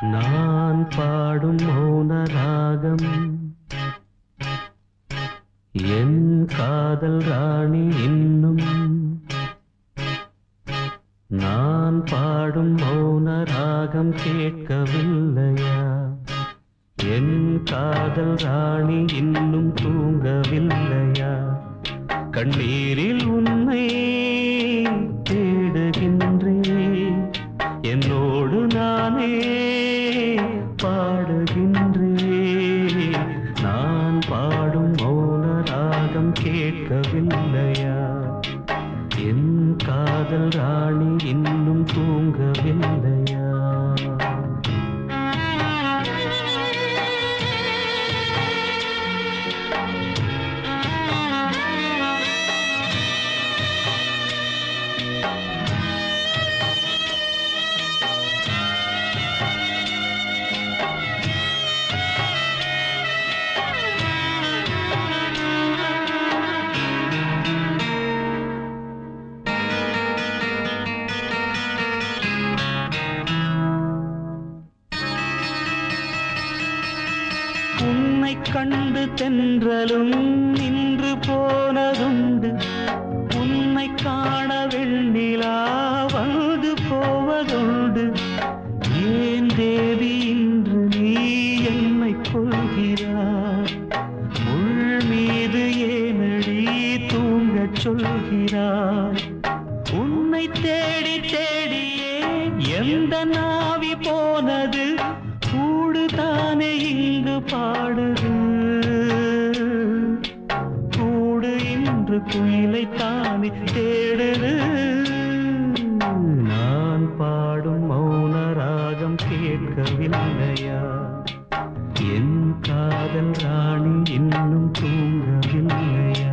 நான் பாடும் மௌன ராகம் என் காதல் ராணி இன்னும். நான் பாடும் மௌன ராகம் கேட்கவில்லையா? என் காதல் ராணி இன்னும் தூங்கவில்லையா? கண்ணீரில் உன்னை தேடுகின்றேன், என்னோடு நானே பாடுகின்றேன். நான் பாடும் மௌன ராகம் கேட்கவில்லையா? என் காதல் ராணி இன்னும் தூங்கவில்லையா? உன்னை கண்டு தென்றலும் நின்று போனதுண்டு, உன்னை காண வெண்ணிலா வந்து போவதுண்டு. ஏன் தேவி இன்று நீ என்னை கொள்கிறாய்? முள் மீது ஏனடி தூங்கச் சொல்கிறாய்? உன்னை தேடி தேடியே எந்த நாவி போனது, கூடுதானே இங்கு பாடுது. கூடு இன்று குயிலைத்தானே தேடுது. நான் பாடும் மௌன ராகம் கேட்கவில்லையா? என் காதல் ராணி இன்னும் தூங்கவில்லையா?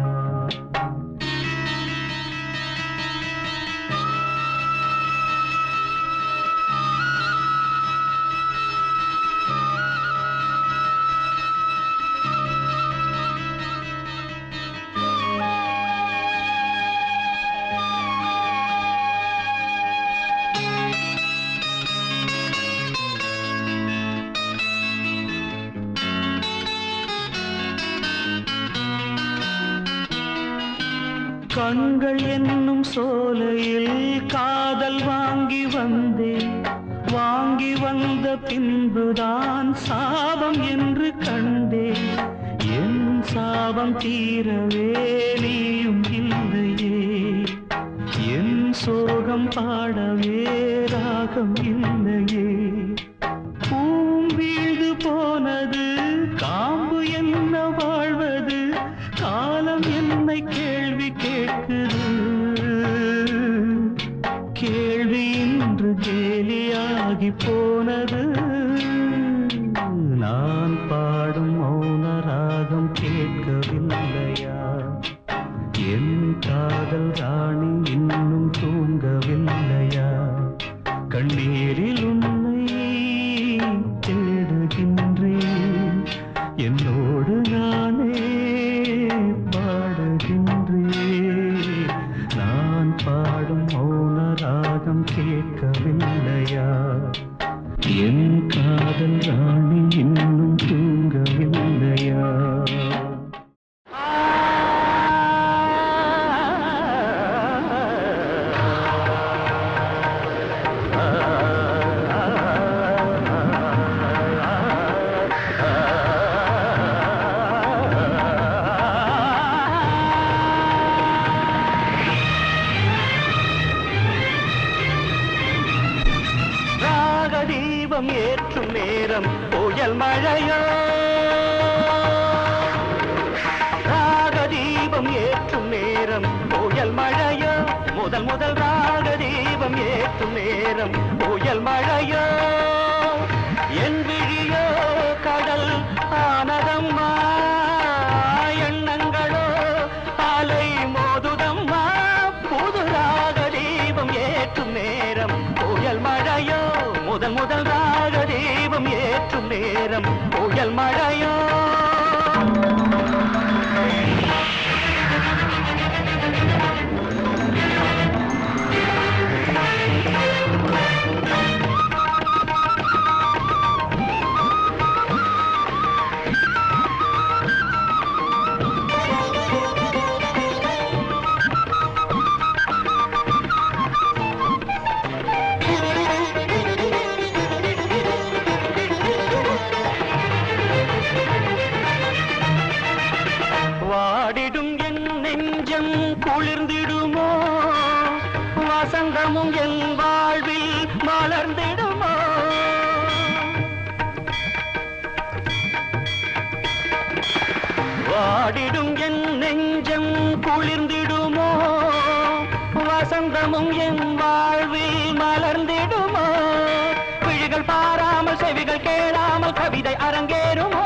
கண்கள் என்னும் சோலையில் காதல் வாங்கி வந்தேன். வாங்கி வந்த பின்புதான் சாபம் என்று கண்டேன். என் சாபம் தீரவே நீயும் இல்லையே, என் சோகம் பாடவே ராகம் இல்லையே. பூம் வீழ்ந்து போனது, காம்பு என்ன வாழ்வது? காலம் என்னை கேள்வி கேட்குது. கேள்வி இன்று கேலியாகி போனது. நான் பாடும் மௌன ராகம் கேட்கவில்லையா? என் காதல் ராணி இன்னும் தூங்கவில்லையா? கண்ணீரில் உன்னை தேடுகின்றேன், என்னோடு நானே பாடுகின்றேன். நான் பாடும் மௌன ராகம் கேட்கவில்லையா? என் காதல் ராணி இன்னும் தூங்கவில்லையா? ஏற்றும் நேரம் புயல் மழையோ, ராகதீபம் ஏற்றும் நேரம் புயல் மழையோ. முதல் முதல் ராகதீபம் ஏற்றும் நேரம் புயல் மழையோ. என் விழியோ கடல் ஆனதம்மா, எண்ணங்களோ அலை மோதுதம்மா. புது ராகதீபம் ஏற்றும் நேரம் புயல் மழையோ. முதல் முதல் ராகதீபம் ஏற்றும் நேரம் புயல் மழையோ. வாழ்வில் மலர்ந்திடுமோ வாடிடும் என் நெஞ்சம் குளிர்ந்திடுமோ வசந்தமும் என் வாழ்வில் மலர்ந்திடுமோ விழிகள் பாராமல் செவிகள் கேளாமல் கவிதை அரங்கேறுமோ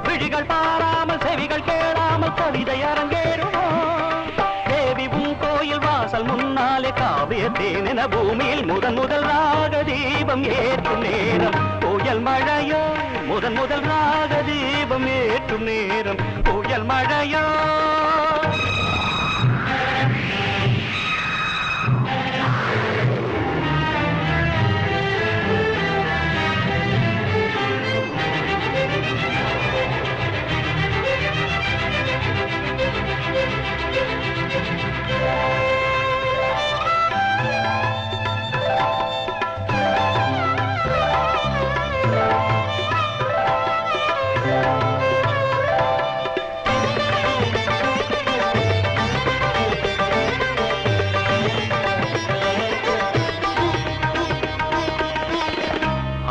விழிகள் பாராமல் செவிகள் கேளாமல் கவிதை அரங்கேறுமோ தேவி உன் கோயில் வாசல் முன்னாலே காவிய தேனென பூமியில் முதல் ராக தீபம் ஏற்றும் நேரம் புயல் மழையோ முதல் ராக தீபம் ஏற்றும் நேரம் புயல் மழையோ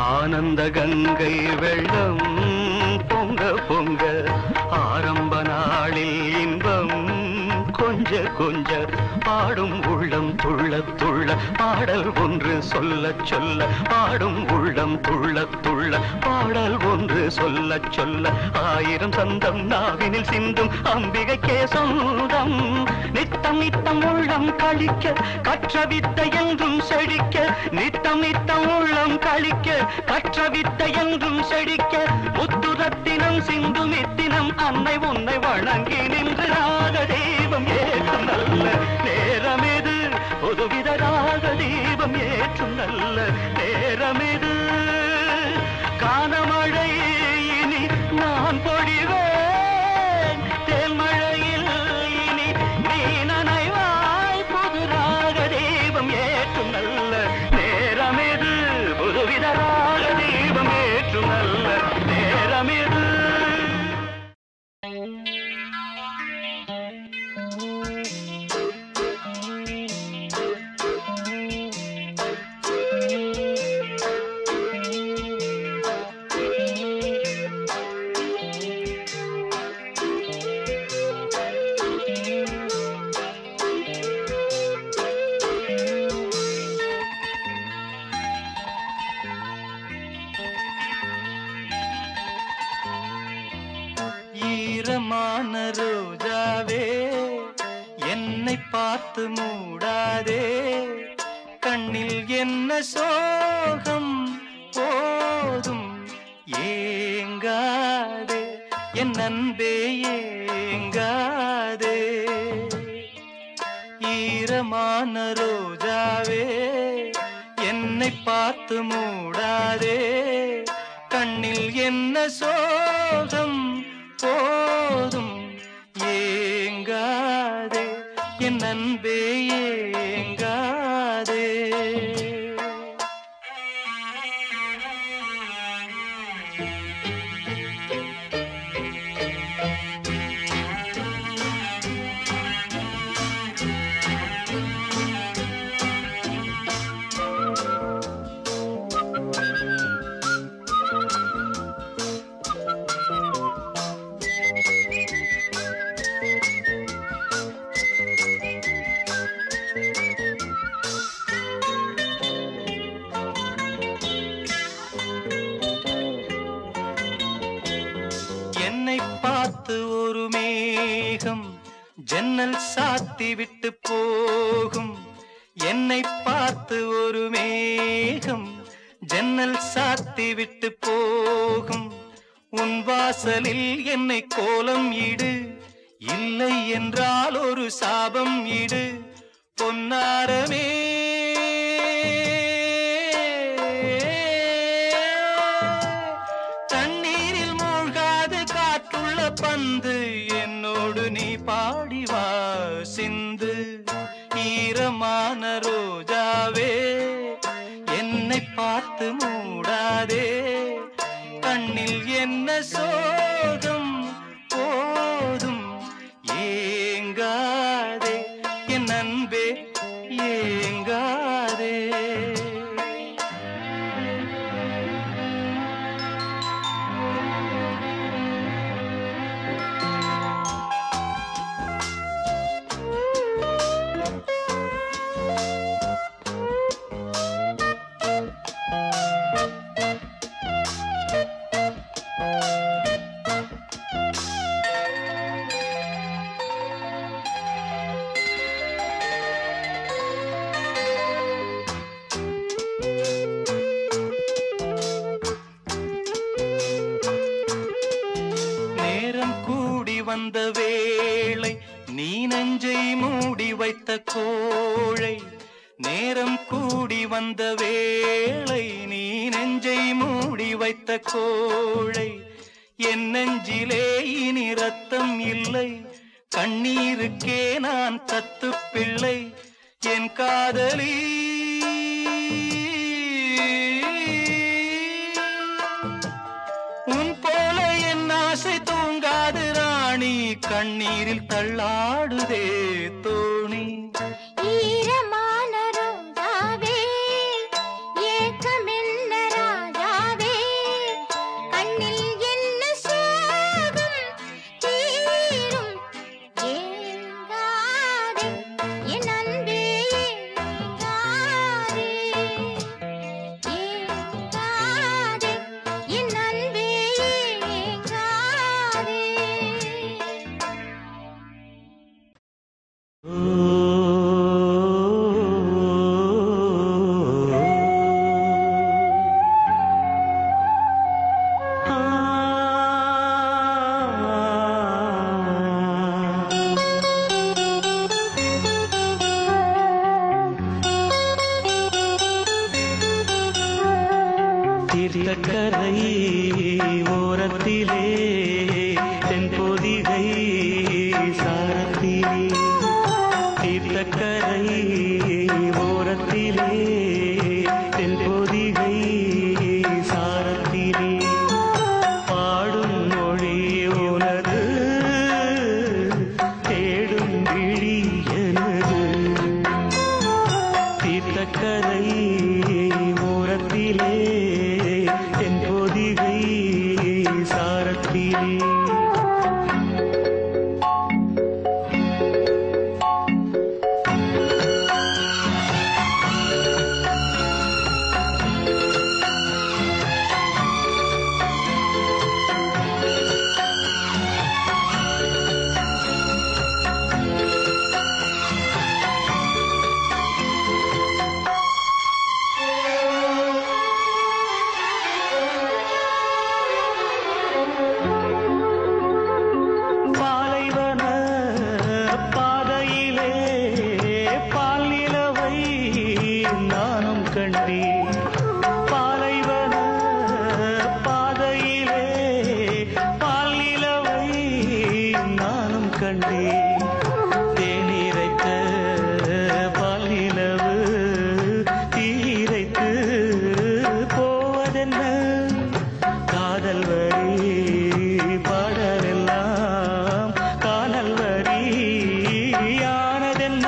ஆனந்த கங்கை வெள்ளம் பொங்க பொங்க ஆரம்ப நாளில் இன்பம் கொஞ்ச கொஞ்ச பாடும் உள்ளம் துள்ள துள்ள பாடல் ஒன்று சொல்ல சொல்ல பாடும் உள்ளம் துள்ள துள்ள பாடல் ஒன்று சொல்ல சொல்ல ஆயிரம் சந்தம் நாவினில் சிந்தும் அம்பிகைக்கே சொந்தம் நித்தம் நித்தம் உள்ளம் கழிக்க கற்ற வித்தை என்றும் செழிக்க நித்தம் நித்தம் உள்ளம் கழிக்க கற்ற வித்தை என்றும் செழிக்க முத்துரத்தினம் சிந்து மித்தினம் அன்னை உன்னை வணங்கி நின்று ராக தீபம் ஏற்றும் நல்ல நேரம் இது புதுவித ராக தீபம் ஏற்றும் நல்ல நேரம் இது கானமழை இனி நான் பொழிவேன் தேன்மழையில் இனி நீ நனைவாய் புது ராக தீபம் ஏற்றும் நல்ல நேரம் இது புதுவித ராக தீபம் ஏற்றும் நல்ல நேரம் இது ஈரமான ரோஜாவே என்னை பார்த்து மூடாதே கண்ணில் என்ன சோகம் போதும் ஏங்காதே என் அன்பே ஏங்காதே ஈரமான ரோஜாவே என்னை பார்த்து மூடாதே கண்ணில் என்ன சோகம் போதும் ஏங்காதே என் அன்பே ஏங்காதே என்னை பார்த்து ஒரு மேகம் ஜன்னல் சாத்தி விட்டு போகும் என்னை பார்த்து ஒரு மேகம் ஜன்னல் சாத்தி விட்டு போகும் உன் வாசலில் என்னை கோலம் இடு இல்லை என்றால் ஒரு சாபம் இடு பொன்னாரமே பந்து என்னோடு நீ பாடிவா சிந்து ஈரமான ரோஜாவே என்னை பார்த்து மூடாதே கண்ணில் என்ன சோகம் போதும் ஏங்காதே என் அன்பே ஏங்காதே வந்த வேளை நீ நெஞ்சை மூடி வைத்த கோழை நேரம் கூடி வந்த வேளை நீ நெஞ்சை மூடி வைத்த கோழை என் நெஞ்சிலே இனி ரத்தம் இல்லை கண்ணீருக்கே நான் தத்து பிள்ளை என் காதலி உன் போல என் ஆசை தூங்காது ராணி கண்ணீரில் தள்ளாடுதே தோணி ஈரமான ரோஜாவே ஏக்கமென்ன ராஜாவே கண்ணில் என்ன சோகம் தீரும் ஏங்காதே என் அன்பே ஏங்காதே ஏங்காதே என் அன்பே ஏங்காதே தீர்த்தக்கரை ஓரத்திலே தென்பொதிகை சாரத்திலே தீர்த்தக்கரை ஓரத்திலே தென்பொதிகை சாரத்திலே பாடும் மொழி உனது தேடும் விழி எனது தீர்த்தக்கரை ஓரத்திலே தென்பொதிகை சாரத்திலே பாலைவன பாதையிலே பால் நிலவை நானும் கண்டேன் பாலைவன பாதையிலே பால் நிலவை நானும் கண்டேன் தேநீரைத்த பால் நிலவு தீரைத்து போவதென்ன காதல் வரி பாடலெல்லாம் காணல் வரி யானதென்ன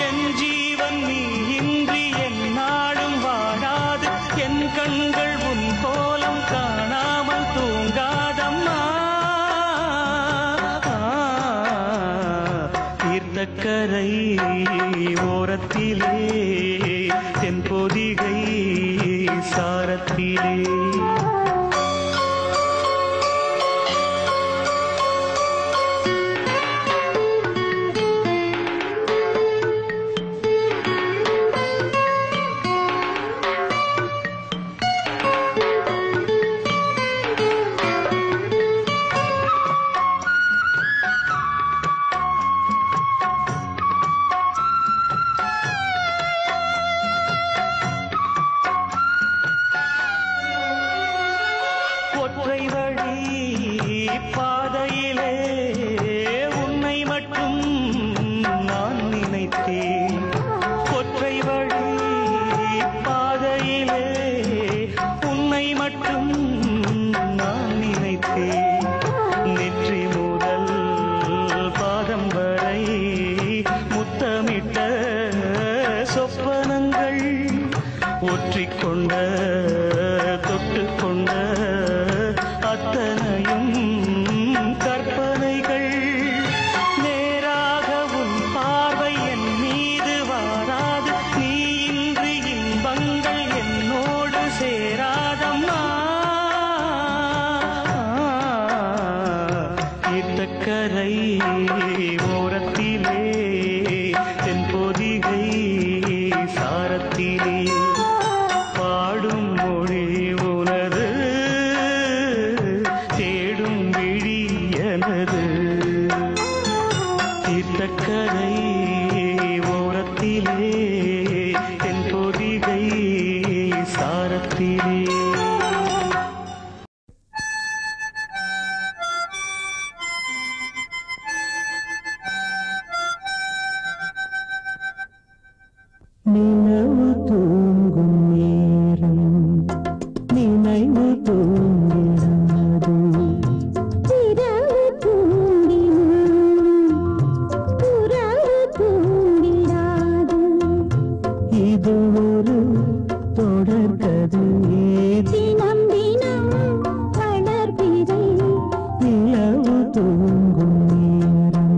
என் ஜீவன் நீ இன்றி என் நாடும் வாழாது என் கண்கள் உன் கோலம் காணாமல் தூங்காதம்மா தீர்த்தக்கரை ஓரத்திலே தென்பொதிகை சாரத்திலே ஒற்றை வழி பாதையிலே உன்னை மட்டும் நான் நினைத்தேன் ஒற்றை வழி பாதையிலே உன்னை மட்டும் நான் நினைத்தேன் நெற்றி முதல் பாதம் வரை முத்தமிட்ட சொப்பனங்கள் ஒற்றிக்கொண்ட தொட்டுக்கொண்ட அத்தனையும் கற்பனைகள் நேராக உன் பார்வை என் மீது வாராது நீ இன்றி இன்பங்கள் என்னோடு சேராதம்மா தீர்த்தக்கரை ஓரத்திலே தென்பொதிகை சாரத்திலே பாடும் மொழி உனது தேடும் விழி எனது வனத்திலே. நிலவு தூங்கும் நேரம் நினைவு தூங்கிடாது. இரவு தூங்கினும் உறவு தூங்கிடாது. இது ஒரு தொடர்கதையே. தினம் தினம் வளர்பிறை நிலவு தூங்கும் நேரம்.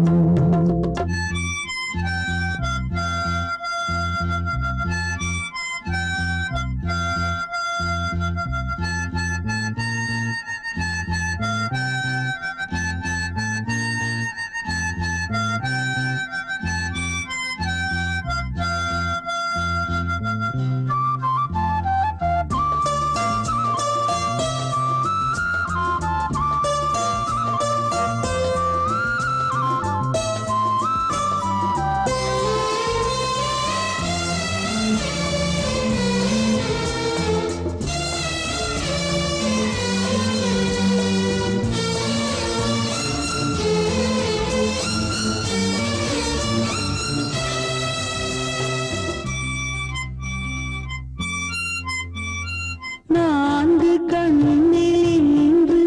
நான்கு கண்ணில் இன்று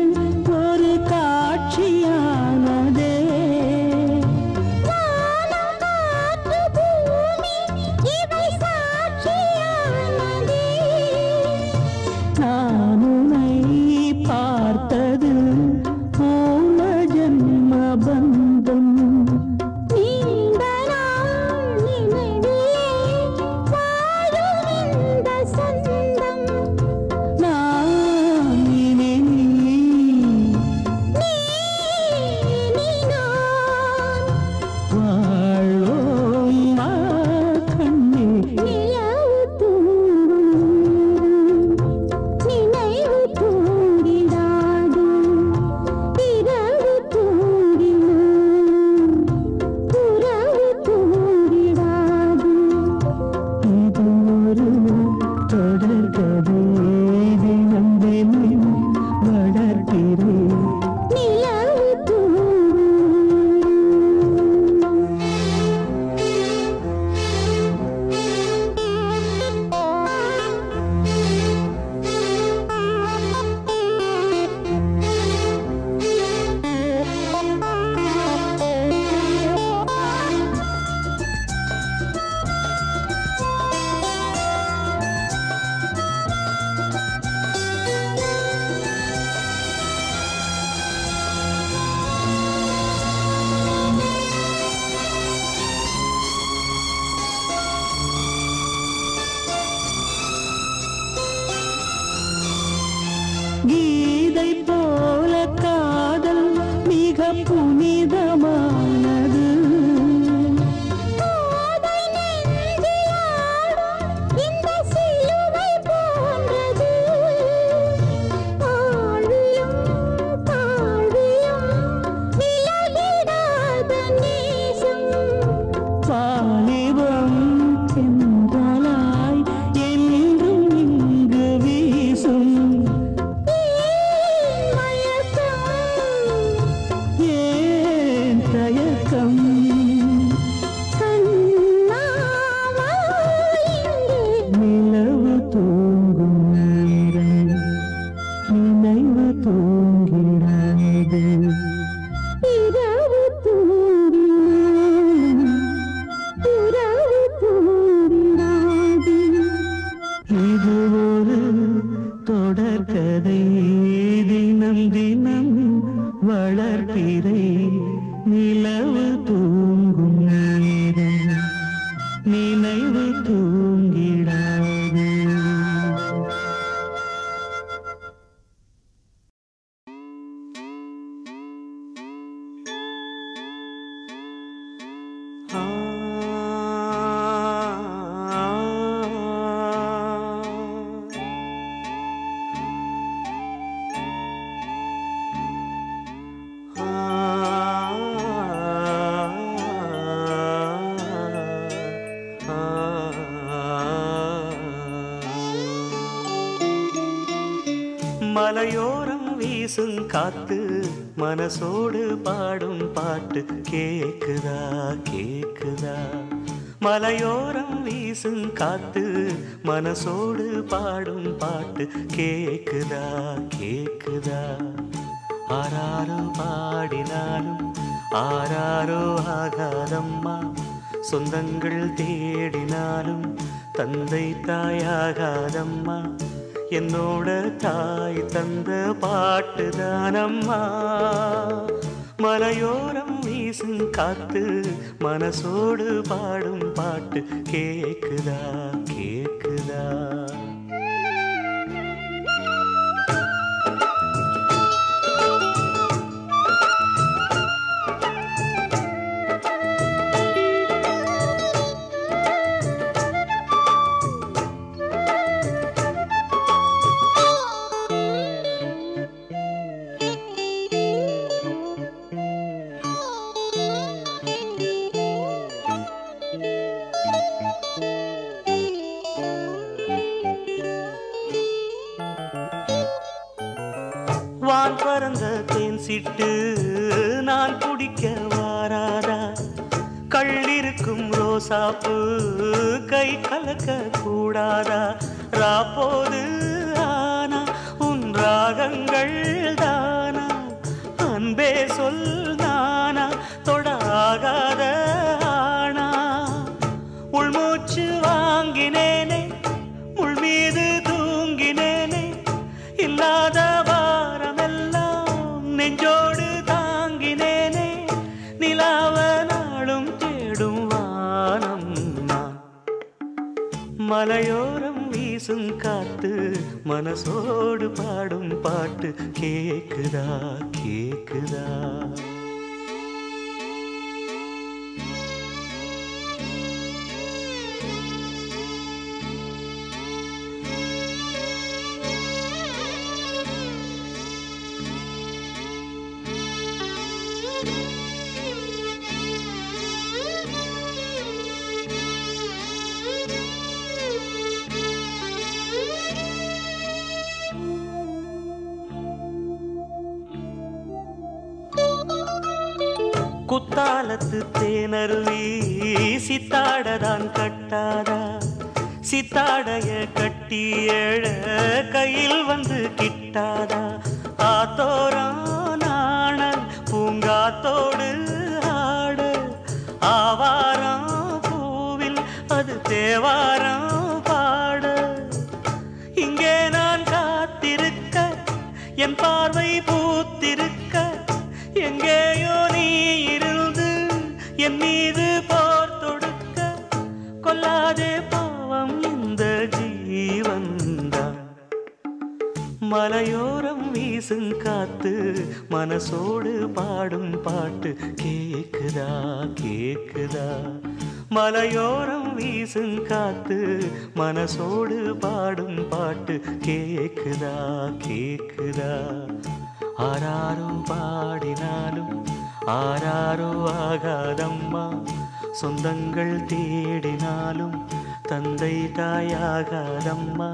ஒரு காட்சியானதே. வானம் காற்று பூமி இவை சாட்சியானதே. நான் உன்னை பார்த்தது போன ஜன்ம பந்தம். நீண்ட நாள் நினைவிலே வாழும் இந்த சொந்தம். நான் இனி நீ நான் வாழ்வோம் மா கண்ணே. நிலவு தூங்கும் நினைவு தூங்கிடாது. இரவு தூங்கினும் உறவு தூங்கிடாது. இது ஒரு தொடர்கதை. தினம் தினம் வளர்க்கிறேன். நிலவு தூங்கும். கீதை போல காதல் மிக புனிதமானது. கோதை நெஞ்சில் ஆடும் இந்த சிலுவை போன்றது. ஆழியும் தாழ்வியும் விலகிடாத நேசம். வாலிபம் தென்றலாய் என்றும் இங்கு வீசும். மயக்கம் ஏன் மலையோரம் வீசும் காத்து மனசோடு பாடும் பாட்டு கேக்குதா கேக்குதா. மலையோரம் வீசும் காத்து மனசோடு பாடும் பாட்டு கேக்குதா கேக்குதா. ஆராரோ பாடினாலும் ஆராரோ ஆகாதம்மா, சொந்தங்கள் தேடினாலும் தந்தை தாயாகாதம்மா. என்னோட தாய் தந்த பாட்டுதானம்மா. மலையோரம் வீசும் காத்து மனசோடு பாடும் பாட்டு கேக்குதா கேக்குதா. வான் பறந்த தேன் சிட்டு நான் குடிக்க வாராதா. கள்ளிருக்கும் ரோசாப்பு கை கலக்க கூடாதா. ராப்போது ஆனா உன் ராகங்கள் தானா, அன்பே சொல் நானா தொடாகாத ஆனா. உள்மூச்சு வாங்கினேனே முள் மீது தூங்கினேனே, இல்லாத நெஞ்சோடு தாங்கினேனே. நிலாவ நாளும் தேடும் வானம் நான். மலையோரம் வீசும் காத்து மனசோடு பாடும் பாட்டு கேக்குதா கேக்குதா. குத்தாலத்து தேனருவி சித்தாடதான் கட்டாதா. சித்தாடைய கட்டி எழ கையில் வந்து கிட்டாதா. ஆத்தோரம் நாணல் பூங்காத்தோடு ஆட, ஆவாரம் பூவில் அது தேவாரம் பாட. இங்கே நான் காத்திருக்க என் பார்வை பூத்திருக்க, எங்கேயோ நீ இருந்து என் மீது போர் தொடுக்க. கொல்லாதே பாவம் இந்த ஜீவன்தான். மலையோரம் வீசும் காத்து மனசோடு பாடும் பாட்டு கேக்குதா கேக்குதா. மலையோரம் வீசும் காத்து மனசோடு பாடும் பாட்டு கேக்குதா கேக்குதா. ஆராரோ பாடினாலும் ஆராரோ ஆகாதம்மா, சொந்தங்கள் தேடினாலும் தந்தை தாயாகாதம்மா.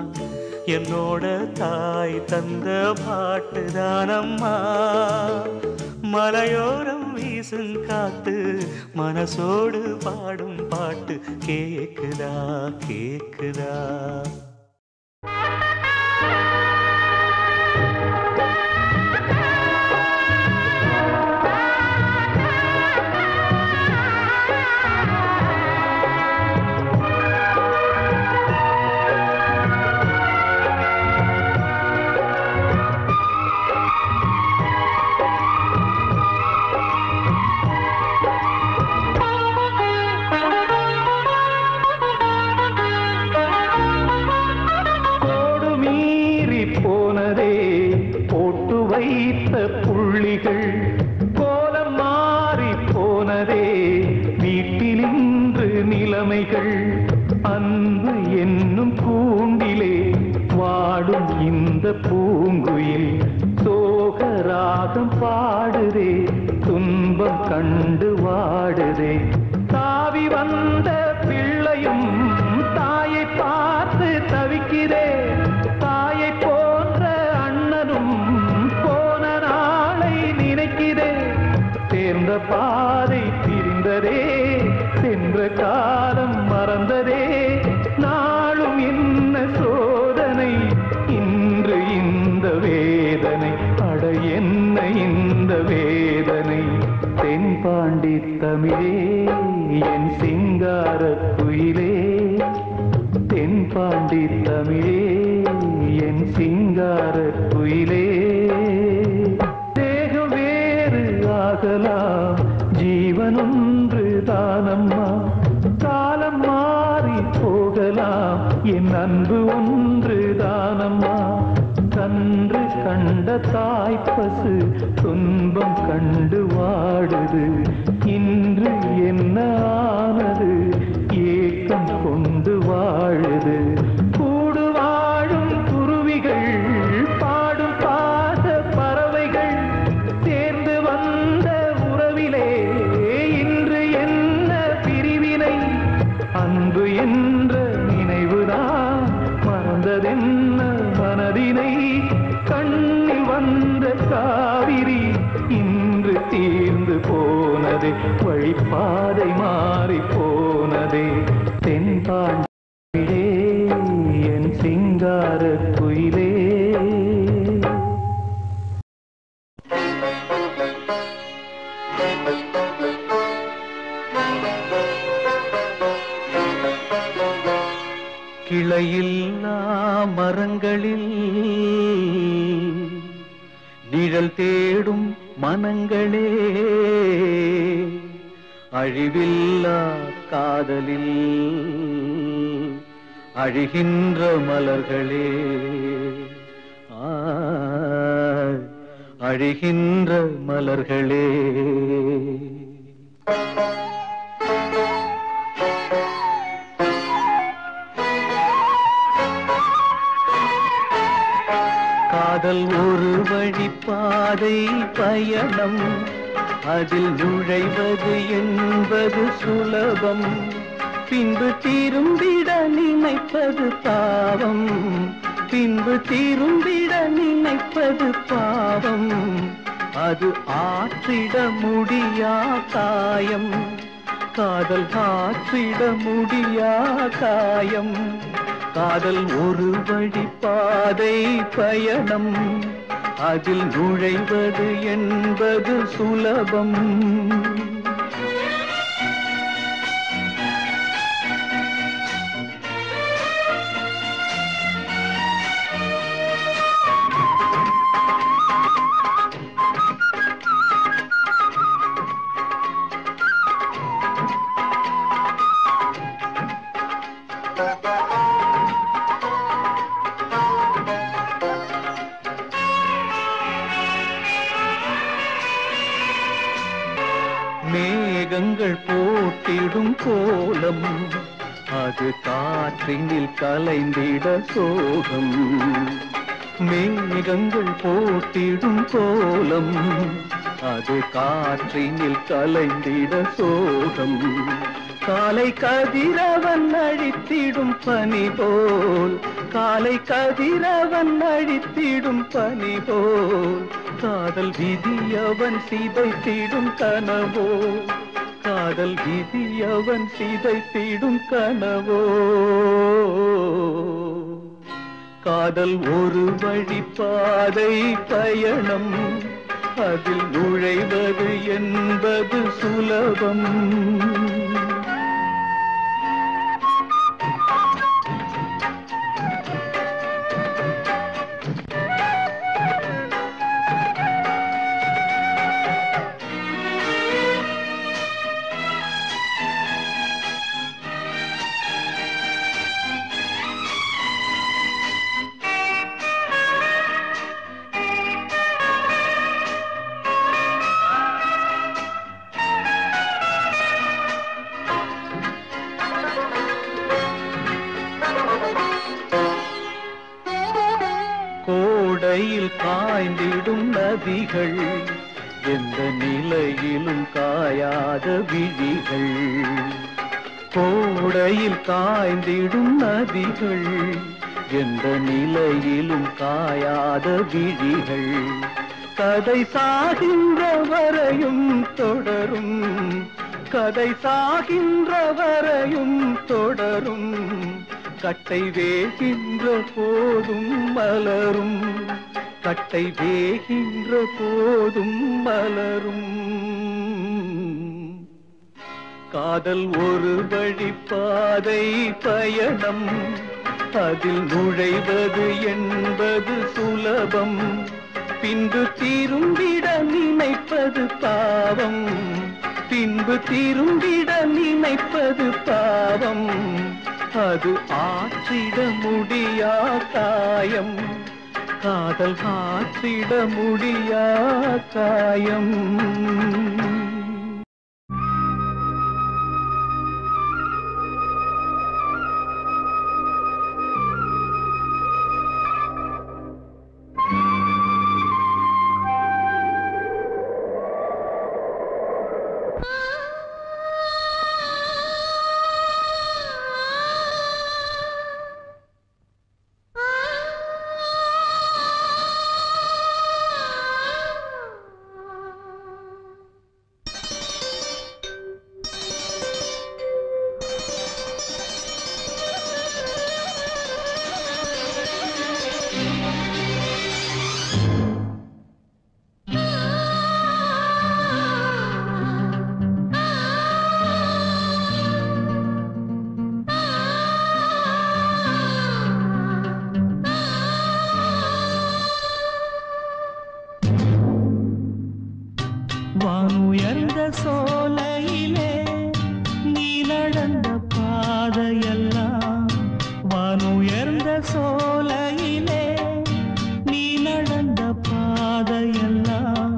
என்னோட தாய் தந்த பாட்டுதானம்மா. மலையோரம் வீசும் காத்து மனசோடு பாடும் பாட்டு கேக்குதா கேக்குதா. புள்ளிகள் கோலம் மாறி போனதே, வீட்டிலின்று நிலைமைகள். அன்பு என்னும் கூண்டிலே வாடும் இந்த பூங்குயில் சோகராகம் பாடுதே, துன்பம் கண்டு வாடுதே. தாவி வந்த பிள்ளையும் தாயை பார்த்து தவிக்கிறே, தாயை போன்ற அண்ணனும் வேதனை அட என்ன இந்த வேதனை தென்பாண்டி தமிழே என் சிங்கார குயிலே தென்பாண்டி தமிழே என் சிங்கார குயிலே தேகம் வேறு ஆகலாம் ஜீவனொன்று தானம்மா காலம் மாறி போகலாம் என் அன்பு ஒன்று தானம்மா கன்று கண்ட தாய்ப்பசு துன்பம் கண்டு வாடுது இன்று என்ன ஆனது ஏக்கம் கொண்டு வாழுது கூடு வாழும் குருவிகள் பாடும் பாத பறவைகள் சேர்ந்து வந்த உறவிலே இன்று என்ன பிரிவினை அன்பு என்ற நினைவுதான் மறந்ததென்ன மனதினை கண்ணில் வந்த காவிரி இன்று தீர்ந்து போனதே வழிபாதை மாறி போனதே தென்பாண்டிலே என் சிங்கார குயிலே கிளையில்லா மரங்களில் நிழல் தேடும் மனங்களே அழிவில்லா காதலில் அழிகின்ற மலர்களே அழிகின்ற மலர்களே காதல் ஒரு வழிப்பாதை பயணம் அதில் நுழைவது என்பது சுலபம் பின்பு திரும்பிட நினைப்பது பாவம் பின்பு திரும்பிட நினைப்பது பாவம் அது ஆற்றிட முடியா காயம் காதல் ஆற்றிட முடியா காயம் காதல் ஒரு வழிப்பாதை பயணம் அதில் நுழைவது என்பது சுலபம் மேகங்கள் போட்டிடும் கோலம் அது காற்றினில் கலைந்திட சோகம் மேகங்கள் போட்டிடும் கோலம் அது காற்றினில் கலைந்திட சோகம் காலை கதிரவன் அழித்திடும் பனி போல் காலை கதிரவன் அழித்திடும் பனி போல் காதல் விதியவன் சிதைத்திடும் கனவோ காதல் விதியவன் சிதைத்திடும் கனவோ காதல் ஒரு வழிப்பாதை பயணம் அதில் நுழைவது என்பது சுலபம் கோடையில் காய்ந்திடும் நதிகள் எந்த நிலையிலும் காயாத விழிகள் கோடையில் காய்ந்திடும் நதிகள் எந்த நிலையிலும் காயாத விழிகள் கதை சாகின்ற வரையும் தொடரும் கதை சாகின்ற வரையும் தொடரும் கட்டை வேகின்ற போதும் மலரும் கட்டை வேகின்ற போதும் மலரும். காதல் ஒரு வழிப்பாதை பயணம், அதில் நுழைவது என்பது சுலபம். பின்பு திரும்பிட நினைப்பது பாவம், பின்பு திரும்பிட நினைப்பது பாவம். அது ஆற்றிட முடியா காயம், காதல் ஆற்றிட முடியா காயம். வானுயர்ந்த சோலையிலே நீ நடந்த பாதையெல்லாம், வானுயர்ந்த சோலையிலே நீ நடந்த பாதையெல்லாம்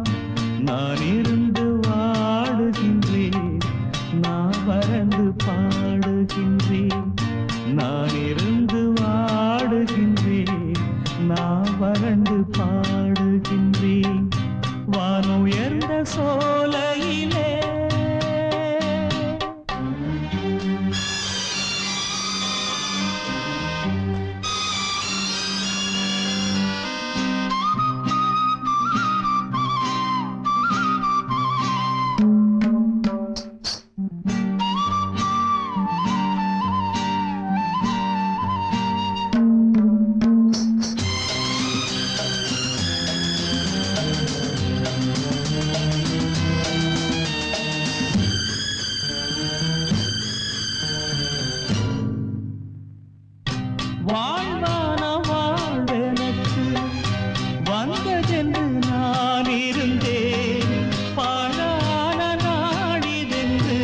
நான் இருந்து வாடுகின்றேன், நான் வறண்டு பாடுகின்றேன். நான் இருந்து வாடுகின்றேன், நான் வறண்டு பாடுகின்றேன். வானுயர்ந்த சோலையிலே வாழ்வான வாழ்வெனக்கு வந்ததென்று நான் இருந்தேன், பாழான நாடிதென்று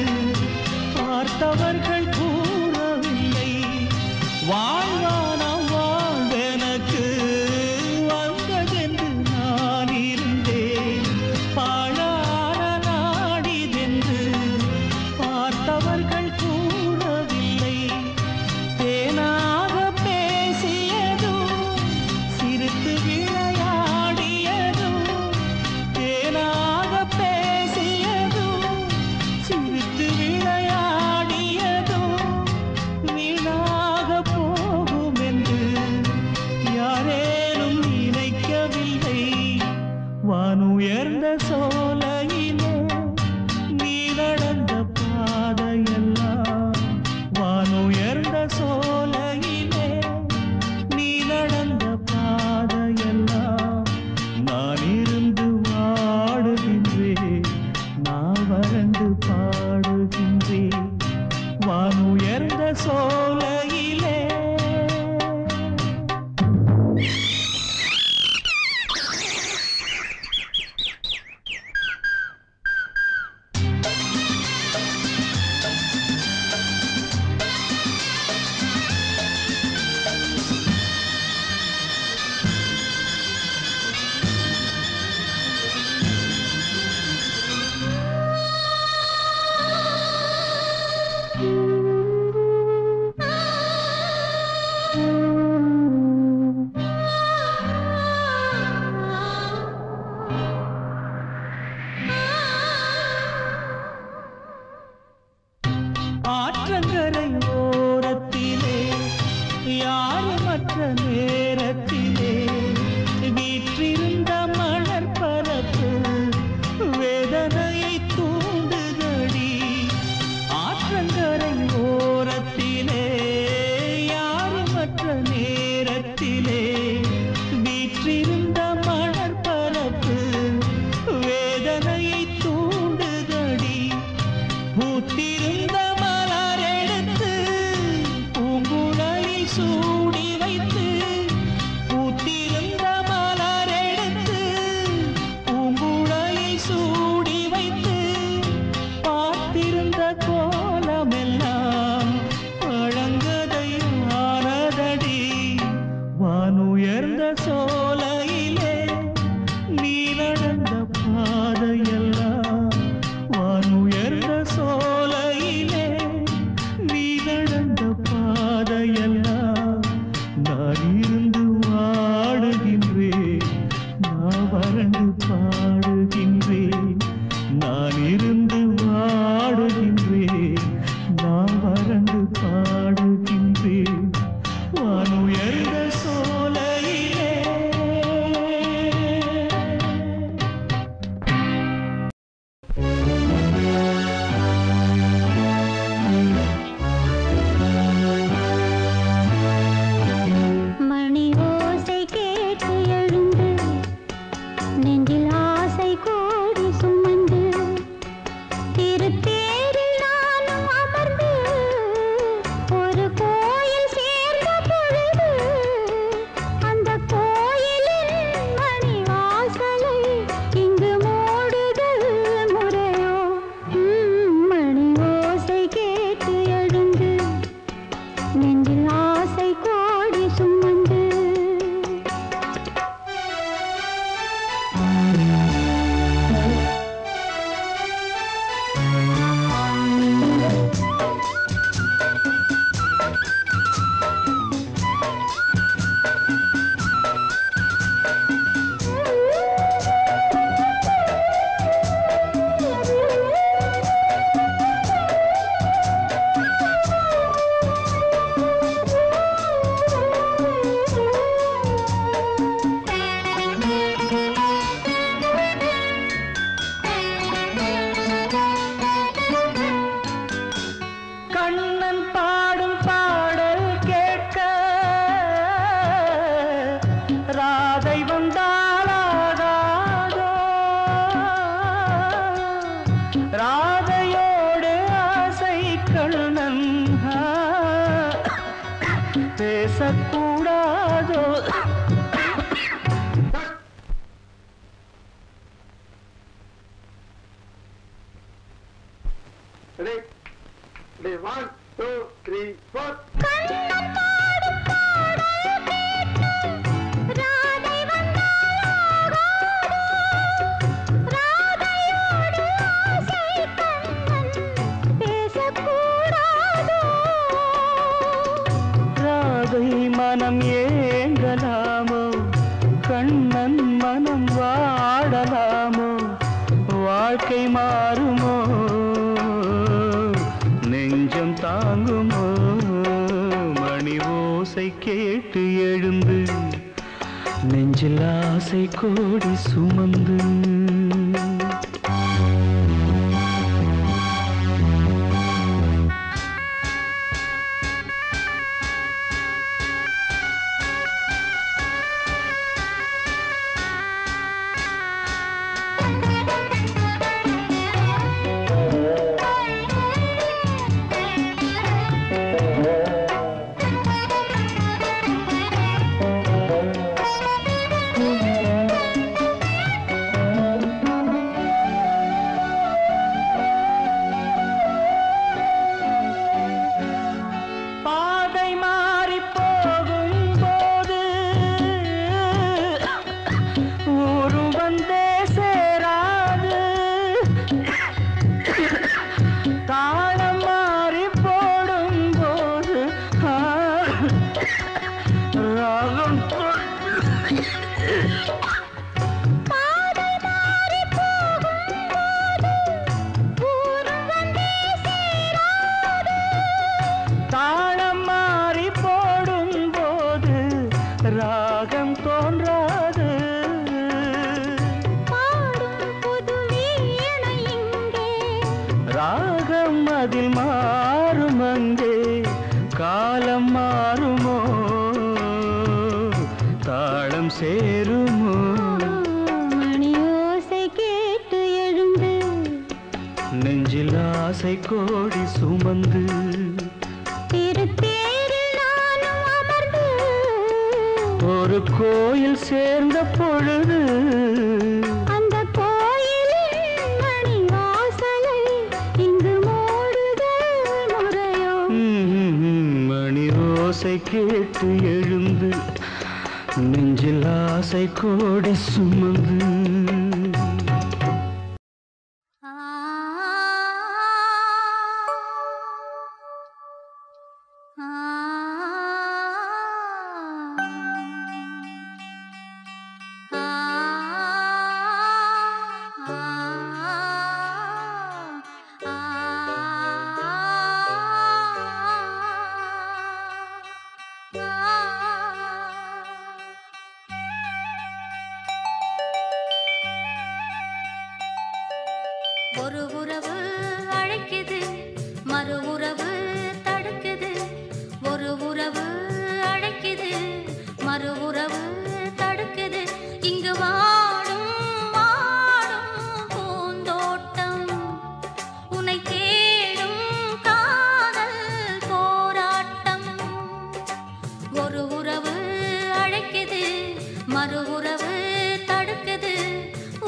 பார்த்தவர்கள் கூறவில்லை. வாழ்வான வாழ்வெனக்கு வந்ததென்று நான் இருந்தேன், பாழான நாடிதென்று பார்த்தவர்கள் கூறவில்லை. தேனாக பேசியதும் சிரித்து விளையாடியதும், தேனாக பேசியதும் சிரித்து விளையாடியதும் வீணாக போகும் என்று யாரேனும் நினைக்கவில்லை. வானுயர்ந்த சோலையிலே நீ நடந்த பாதையெல்லாம், வானுயர்ந்த சோலையிலே நீ நடந்த பாதையெல்லாம் நான் இருந்து வாடுகின்றேன், நான் வறண்டு பாடுகின்றேன். வானுயர்ந்த சோலையிலே ஆற்றங்கரை ஓரத்திலே யாருமற்ற நேரத்திலே வீற்றிருந்த மலர் பரப்பு வேதனையை தூண்டுதடி. ஆற்றங்கரை ஓரத்திலே யாருமற்ற நேரத்திலே வீற்றிருந்த வானுயர்ந்த சோலையிலே நீ நடந்த பாதையெல்லாம் வானுயர்ந்த சோலையிலே நீ நடந்த பாதையெல்லாம் நான் இருந்து வாடுகின்றேன் நான் வறண்டு பாடுகின்றேன் நான் இருந்து வாடுகின்றேன் நான் வறண்டு பாடுகின்றேன் வானுயர்ந்த சோலையிலே மணி ஓசை கேட்டு எழுந்து நெஞ்சில் ஆசை கோடி சுமந்து திருத்தேரில் நானும் அமர்ந்து ஒரு கோயில் சேர்ந்த பொழுது அந்த கோயிலின் மணி வாசலை இங்கு மூடுதல் முறையோ மணி ஓசை கேட்டு எழுந்து நெஞ்சில் ஆசை கோடி சுமந்து கண்ணன் பாடும் பாடல் கேட்க ராதை வந்தாளாகாதோ ராதையோடு ஆசை கண்ணன் பேசக்கூடாதோ Ready, 1, 2, 3, 4. கண்ணன் பாடும் பாடல் கேட்டு ராதை வந்தாளாகாதோ ராதையோடு ஆசை கண்ணன் பேசக்கூடாதோ ராதை மனம் ஏங்கலாமோ கண்ணன் மனம் வாடலாமோ வாழ்க்கை மாறுமோ நெஞ்சம் தாங்குமோ மணி ஓசை கேட்டு எழுந்து நெஞ்சில் ஆசை கோடி சுமந்து பாதை மாறி போகும்போது ஊரு வந்தே சேராது தாளம் மாறி போடும்போது ராகம் பாதை மாறி போகும்போது ஊரு வந்தே சேராது தாளம் மாறி போடும்போது ராகம் தோன்றாது பாடும் புது வீணை இங்கே ராகம் அதில் மாறும் அங்கே காலம் மாறுமோ தாளம் சேருமோ மணி ஓசை கேட்டு எழுந்து நெஞ்சில் ஆசை கோடி சுமந்து திருத்தேரில் நானும் அமர்ந்து ஒரு கோயில் சேர்ந்த பொழுது அந்த கோயிலின் மணி வாசலை இங்கு மூடுதல் முறையோ மணி ஓசை கேட்டு எழுந்து நெஞ்சில் ஆசை கோடி சுமந்து ஒரு உறவு அழைக்குது, மறு உறவு தடுக்குது. ஒரு உறவு அழைக்குது, மறு உறவு தடுக்குது. இங்கு வாடும் வாடும் பூந்தோட்டம், உன்னை தேடும் காதல் போராட்டம். ஒரு உறவு அழைக்குது, மறு உறவு தடுக்குது.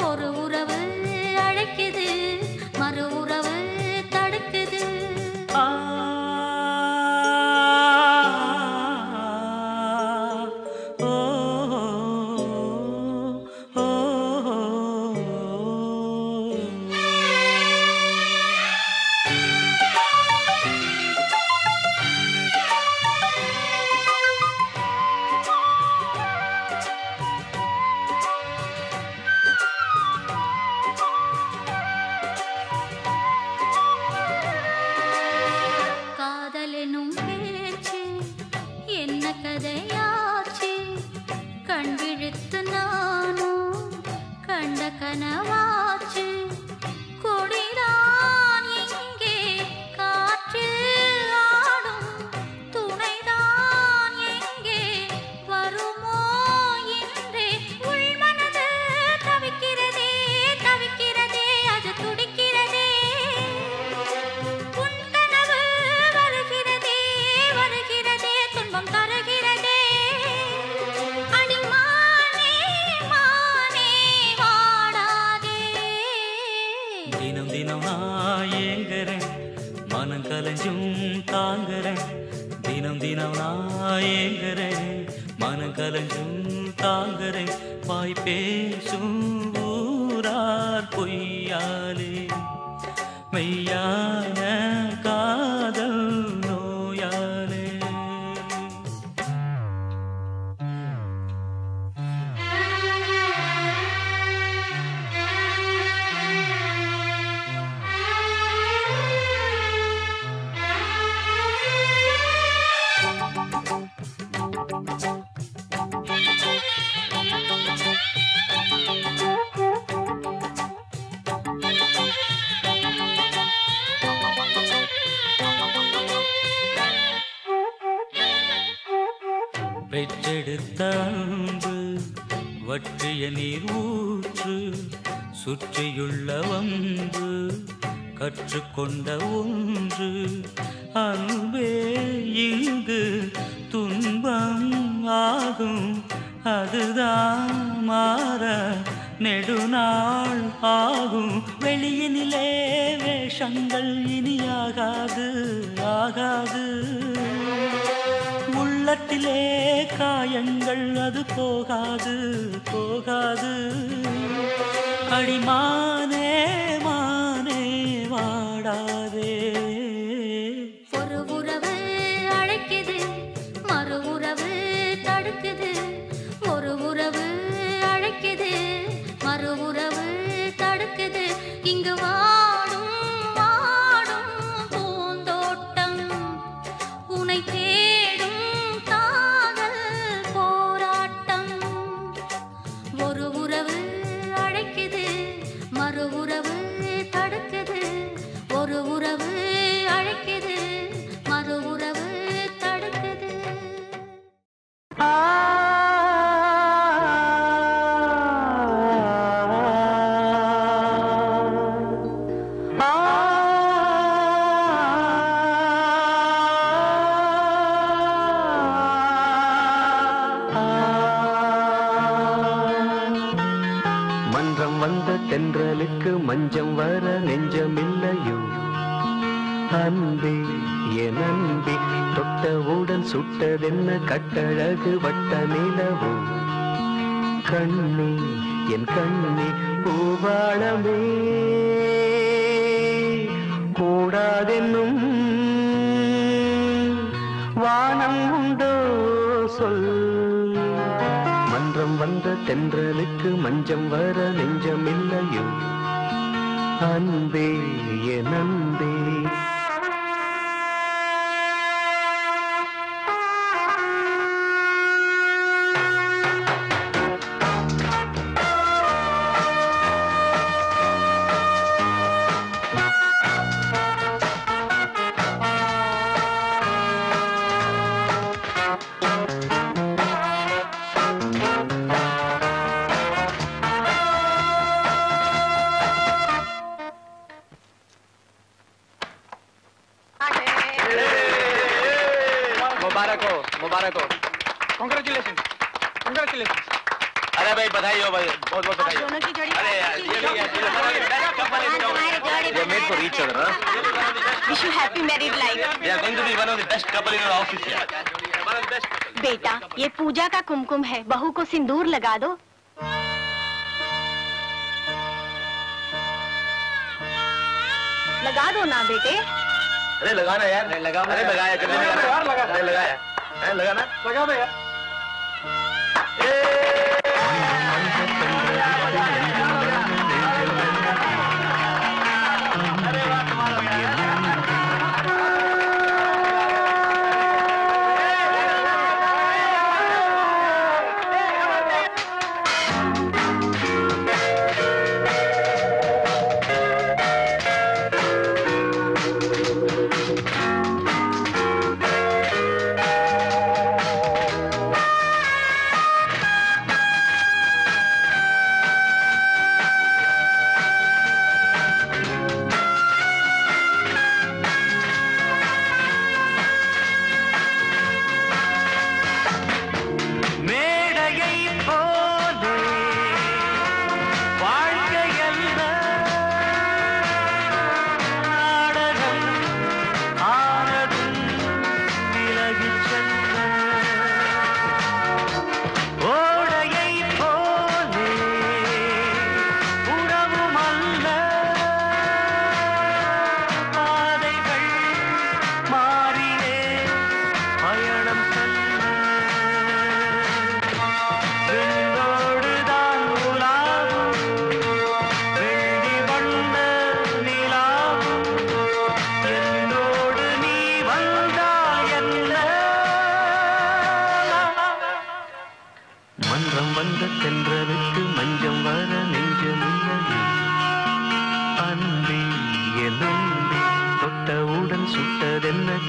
ஒரு உறவு அழைக்குது, மறு உறவு தடுக்குது. காதலெனும் பேச்சு என்ன கதையாச்சு, கண் விழித்து நானும் கண்ட கனவாச்சு. கொடிதான் எங்கே காற்றில் ஆடும், துணைதான் எங்கே வருமோ என்றே உள்மனது தவிக்கிறதே தவிக்கிறதே, அது துடிக்கிறதே. உன் கனவு வருகிறதே வருகிறதே, துன்பம் தருகிறதே. அடிமானே மானே வாடாதே. தினம் தினம் நான் ஏங்குறேன், மனம் கலைஞ்சும் தாங்குறேன். தினம் தினம் நான் ஏங்குறேன், மனம் கலைஞ்சும் தாங்குறேன். வாய் பேசும் ஊரார் பொய்யாலே மெய்யான காதல் நோயாலே. பெற்றெடுத்த அன்பு வற்றிய நீர் ஊற்று, சுற்றியுள்ள வம்பு கற்றுக்கொண்ட ஒன்று. அன்பே இங்கு துன்பம் ஆகும், அதுதான் மாற நெடுநாள் ஆகும். வெளியினிலே வேஷங்கள் இனியாகாது ஆகாது, உள்ளத்திலே காயங்கள் அது போகாது போகாது. அடிமானே மானே வாடாதே. ஒரு உறவு அழைக்குது, மறு உறவு தடுக்குது. ஒரு உறவு அழைக்குது, மறு உறவு தடுக்குது. இங்கு வாடும் வாடும் பூந்தோட்டம், உன்னை தேடும் காதல் போராட்டம். ஒரு உறவு அழைக்குது, மறு உறவு தடுக்குது. ஒரு உறவு அழைக்குது, மறு உறவு தடுக்குது. மன்றம் வந்த தென்றலுக்கு மஞ்சம் வர நெஞ்சமில்லையோ அன்பே என் அன்பே, தொட்டவுடன் சுட்டதென்ன கட்டழகு வட்ட நிலவோ. கண்ணே என் கண்ணே பூவாளமே கூடாதென்னும் வானம் உண்டோ சொல் மன்றம் வந்த தென்றலுக்கு மஞ்சம் வர நெஞ்சமில்லையோ அன்பே என் அன்பே मुबारक हो कांग्रेचुलेशन कांग्रेचुलेशन अरे भाई बधाई हो भाई बहुत बहुत बधाई दोनों की जोड़ी अरे ये made for each other wish you happy married life they are going to be one of the best couple in our office here one of the best बेटा ये पूजा का कुमकुम है बहू को सिंदूर लगा दो लगा दो ना बेटे अरे लगाना यार लगा अरे लगाया कितने यार लगा अरे लगाया है लगाना लगा दो यार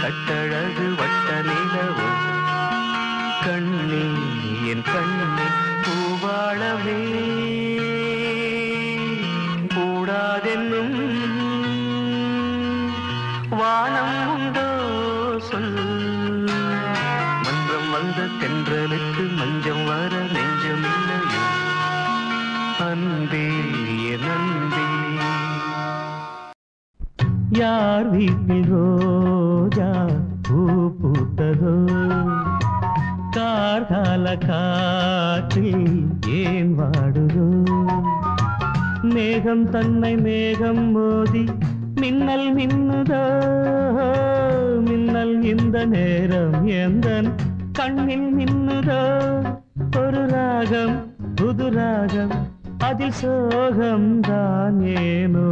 கட்டழகு வட்ட நிலவோ கண்ணே என் கண்ணே பூவாளமே கூடாதென்னும் வானம் உண்டோ சொல் மன்றம் வந்த தென்றலுக்கு மஞ்சம் வர நெஞ்சமில்லையோ அன்பே என் அன்பே யார் வீட்டில் ரோஜா பூ பூத்ததோ கார்கால காற்றில் ஏன் வாடுதோ மேகம் தன்னை மேகம் மோதி மின்னல் மின்னுதோ மின்னல் இந்த நேரம் எந்தன் கண்ணில் மின்னுதோ ஒரு ராகம் புது ராகம் அதில் சோகம் தான் ஏனோ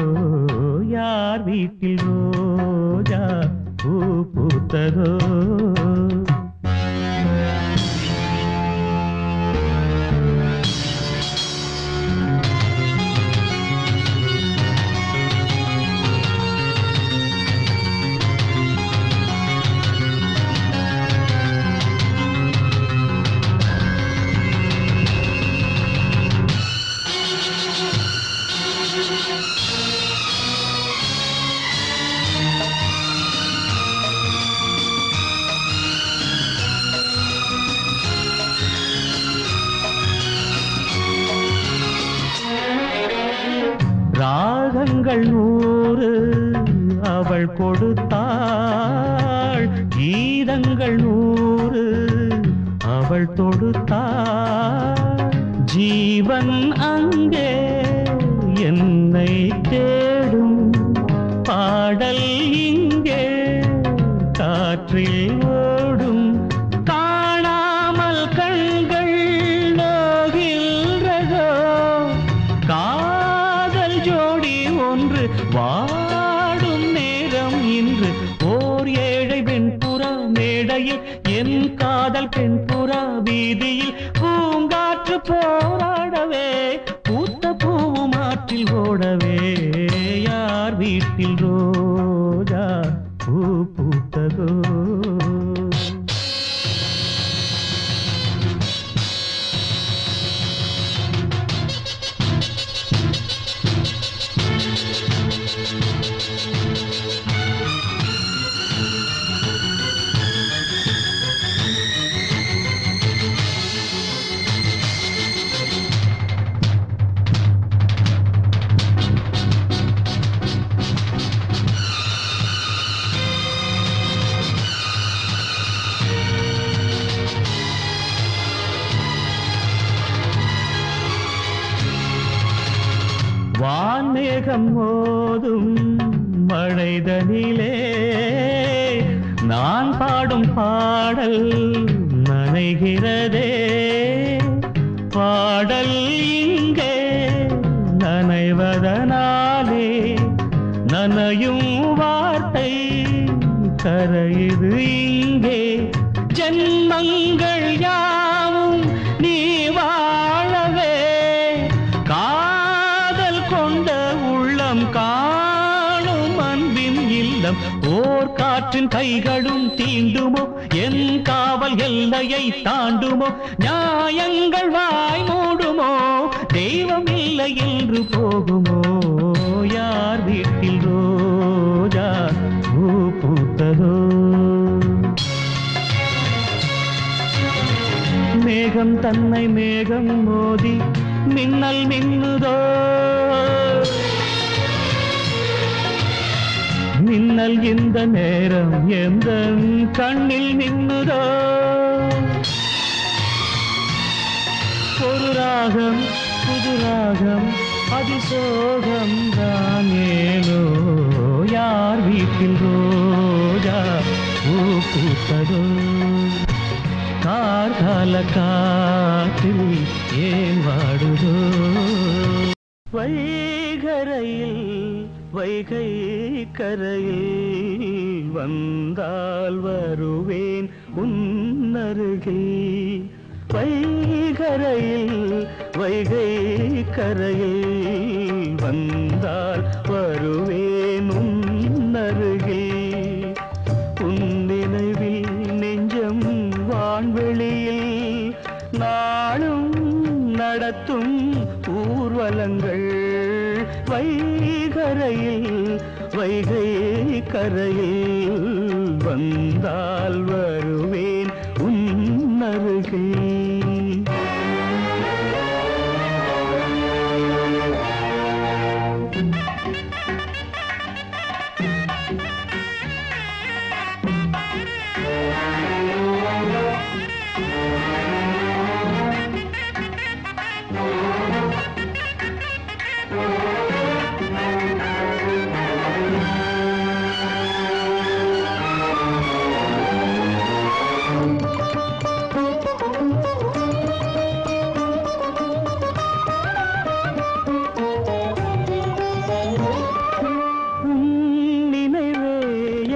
யார் வீட்டில் ரோஜா பூ பூத்ததோ ராகங்கள் 100 அவள் கொடுத்தாள் கீதங்கள் 100 அவள் தொடுத்தாள் ஜீவன் அங்கே என்னை தேடும் பாடல் இங்கே காற்றில் ஓடும் காணாமல் கண்கள் நோகின்றதோ காதல் ஜோடி ஒன்று வாடும் நேரம் இன்று ஓர் ஏழை வெண்புறா மேடையில் என் காதல் பெண்புறா வீதியில் பூங்காற்று போராடவே பூத்த பூவும் ஆற்றில் ஓடவே யார் வீட்டில் ரோஜா பூ பூத்ததோ வான்மேகம் மோதும் மழைதனிலே நான் பாடும் பாடல் நனைகிறதே பாடல் இங்கே நனைவதனாலே நனையும் வார்த்தை கரையுது இங்கே ஜன்மங்கள் யாவும் நீ வாழவே காணும் அன்பின் இல்லம் ஓர் காற்றின் கைகளும் தீண்டுமோ என் காவல் எல்லையை தாண்டுமோ நியாயங்கள் வாய் மூடுமோ தெய்வம் இல்லை என்று போகுமோ யார் வீட்டில் ரோஜா பூ பூத்ததோ மேகம் தன்னை மேகம் மோதி மின்னல் மின்னுதோ மின்னல் இந்த நேரம் எந்த கண்ணில் நின்னுதோ ஒரு ராகம் புது ராகம் அதிசோகம் தான் ஏனோ யார் வீட்டில் ரோஜா பூ பூத்ததோ கார்கால காற்றில் ஏன் வாடுதோ வைகரையில் வைகை கரையில் வந்தால் வருவேன் உன்னருகில் வைகரையில் வைகை கரையில் வந்தால் வருவேன் உன்னருகில் உன் நினைவில் நெஞ்சம் வான்வெளியில் நாளும் நடத்தும் ஊர்வலங்கள் வைகரையில் வைகை கரையில் வந்தால் வருவேன் உன்னருகில்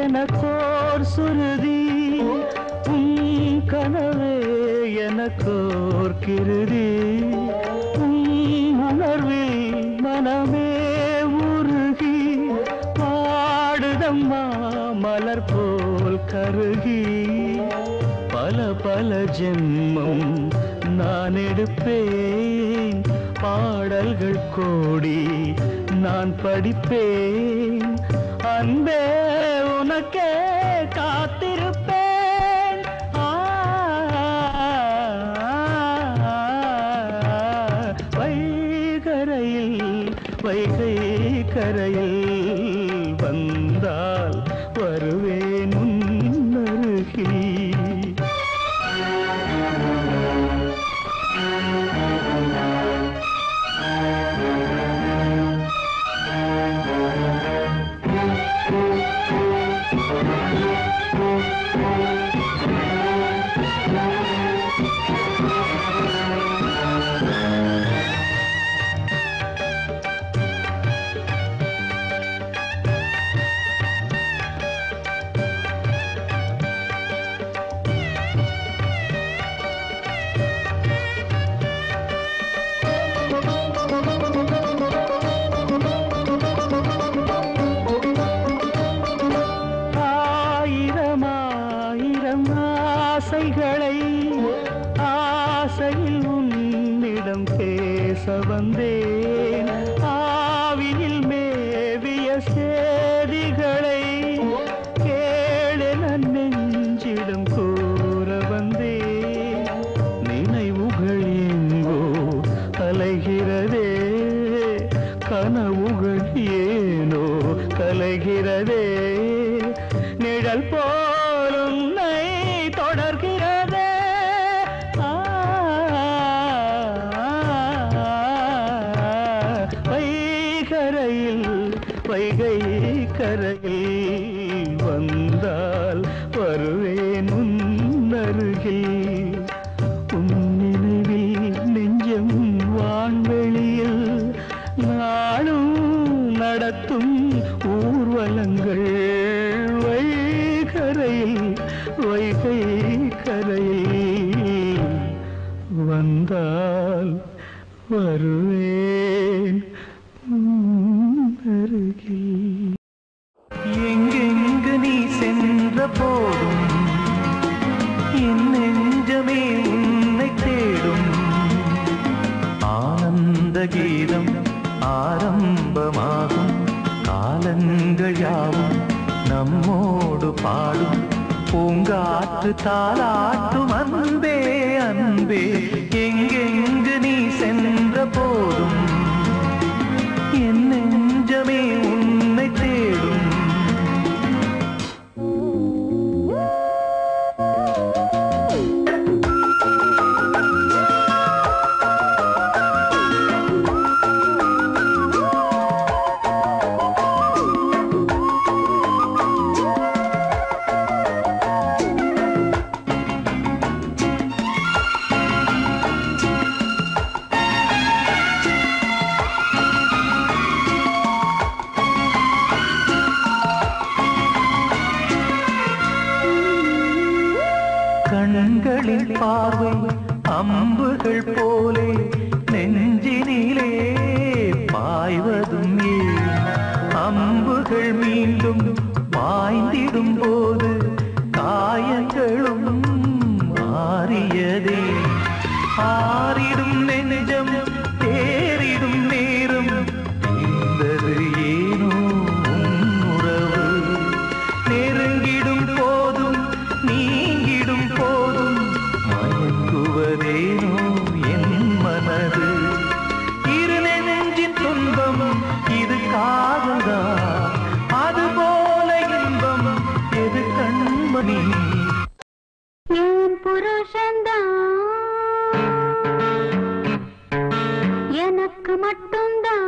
எனக்கோர் சுருதி உன் கனவே எனக்கோர் கிருதி உன் உணர்வில் மனமே உருகி பாடுதம்மா மலர் போல் கருகி பல பல ஜென்மம் நான் எடுப்பேன் பாடல்கள் கோடி நான் படிப்பேன் அன்பே உனக்கே காத்திருப்பேன் வைகரையில் வைகை கரையில் வந்தால் வருவேன் உன்னருகில் உன்னிடம் பேச வந்தேன். ஆவியில் மேவிய சேதிகளை கேளென நெஞ்சிடம் கூற வந்தேன். நினைவுகள் எங்கோ அலைகிறதே, கனவுகள் ஏனோ கலைகிறதே. நிழல் போலும் தொடர்கிறதே. வைகை கரையில் வந்தால் வருவேன் உன்னருகில். உன் நினைவில் நெஞ்சம் வான்வெளியில் நாளும் நடத்தும் ஊர்வலங்கள். வைகை கரையில் வந்தால் வருவேன் அருகில். எங்கெங்கு நீ சென்ற போதும் என் நெஞ்சமே உன்னை தேடும். ஆனந்த கீதம் ஆரம்பமாகும். காலங்கள் யாவும் நம்மோடு பாடும். பூங்காற்று தாலாட்டும் அன்பே அன்பே. எங்கெங்கு நீ சென்ற போதும் என் நெஞ்சமே உன்னை தேடும். கண்களில் பார்வை அம்புகள் போலே நெஞ்சினிலே பாய்வதும் ஏன்? அம்புகள் மீண்டும் பாய்ந்திடும் போது காயங்களும் மாறியதே. ஆறிடும் நெஞ்சம் தேறிடும் நேரம் இருந்தது ஏனோ உறவு. நெருங்கிடும் போதும் நீங்கிடும் போதும் மயங்குவதேனோ என் மனது. இரு நெஞ்சின் துன்பம் இது காதல்தான், அதுபோல இன்பம் எது கண்மணி. நான் புருஷன்தான், எனக்கு மட்டும்தான்.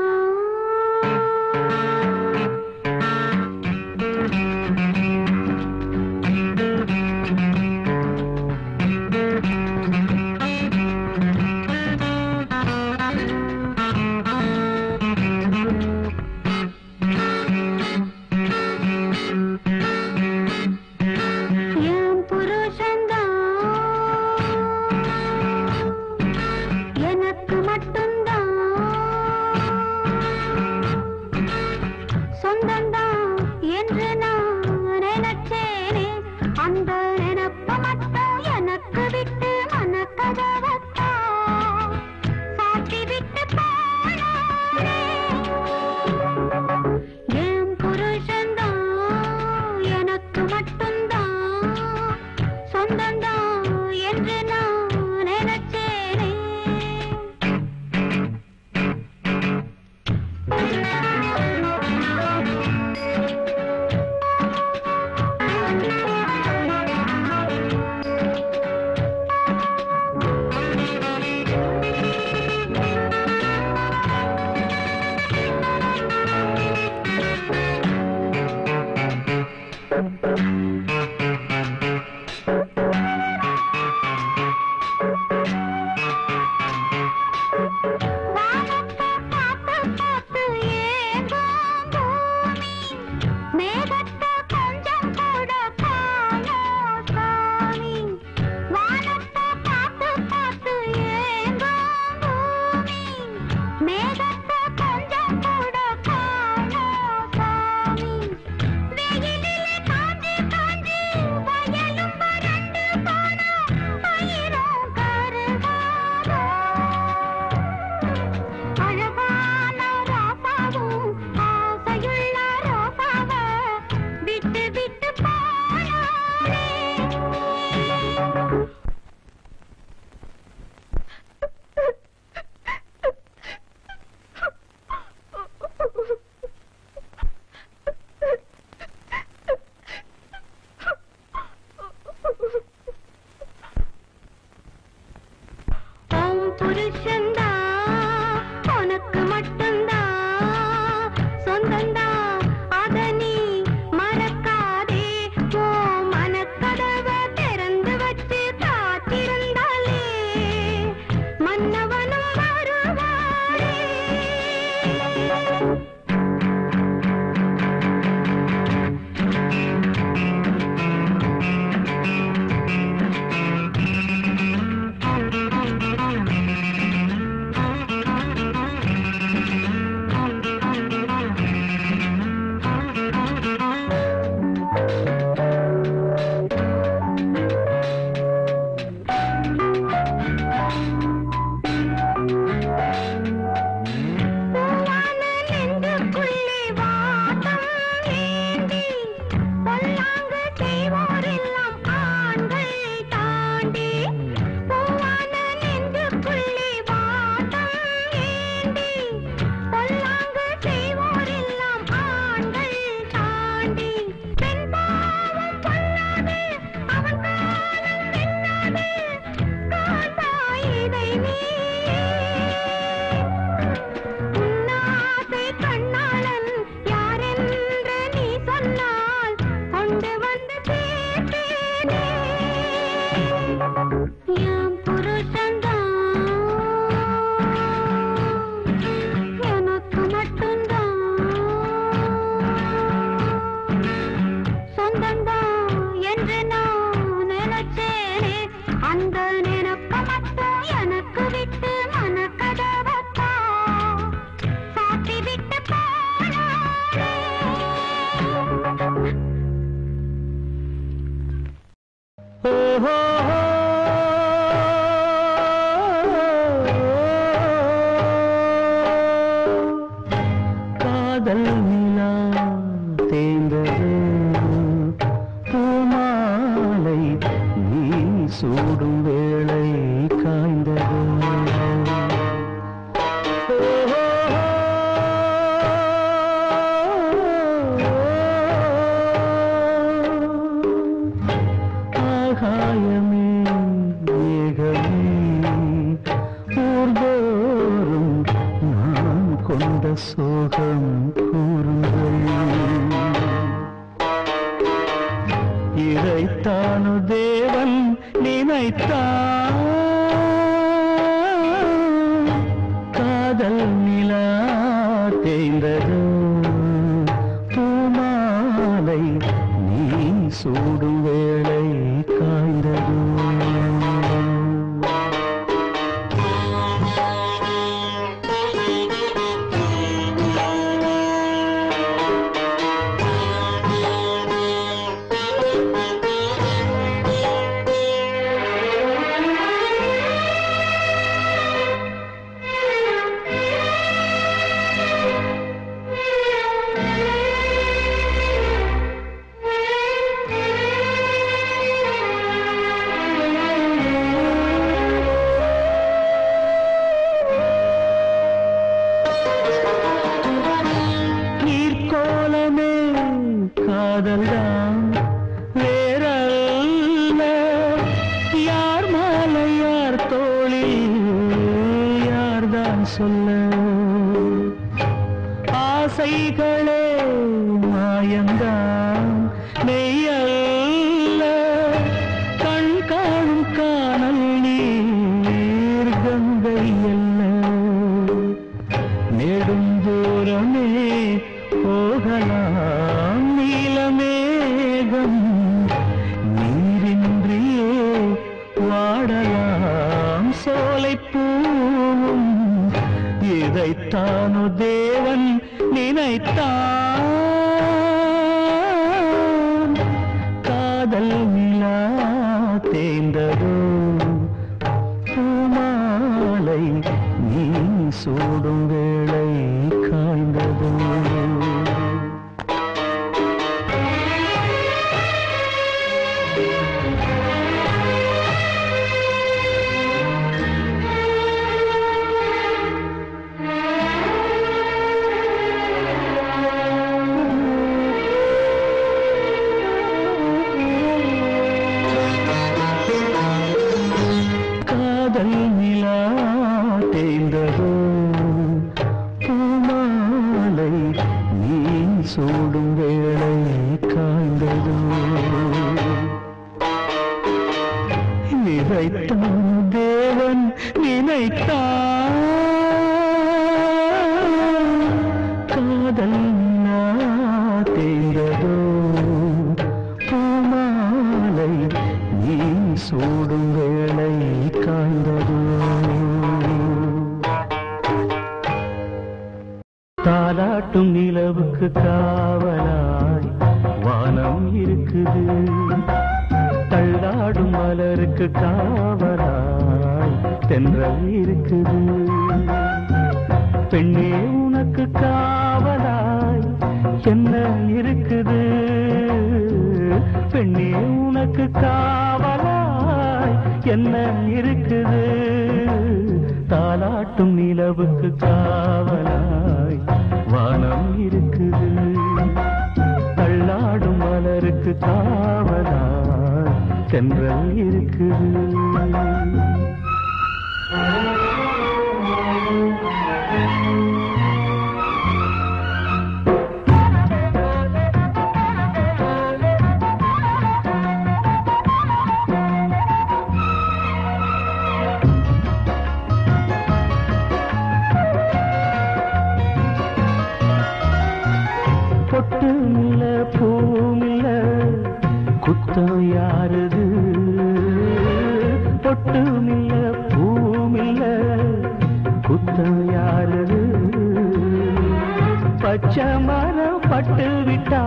என் புருஷன்தான், எனக்கு மட்டும்தான். காதல் நிலா சூடும் வேளை காய்ந்ததோ நினைத்தான் தேவன் நினைத்தான் காதல் தேர்ந்ததோ பூமாலை நீ சூடும் வேளை காய்ந்ததோ தாலாட்டும் நிலவுக்கு காவலாய் வானம் இருக்குது தள்ளாடும் மலருக்கு காவலாய் தென்றல் இருக்குது பெண்ணே உனக்கு காவலாய் என்ன இருக்குது பெண்ணே உனக்கு காவலாய் என்ன இருக்குது தாலாட்டும் நிலவுக்கு காவலாய் வானம் இருக்குது தள்ளாடும் மலருக்கு காவலாய் தென்றல் இருக்குது பொட்டுமில்ல பூமில்ல குத்தம் யாருது பொட்டுமில்ல பூமில்ல குத்தம் யாருது பச்சை மரம் பட்டு விட்டா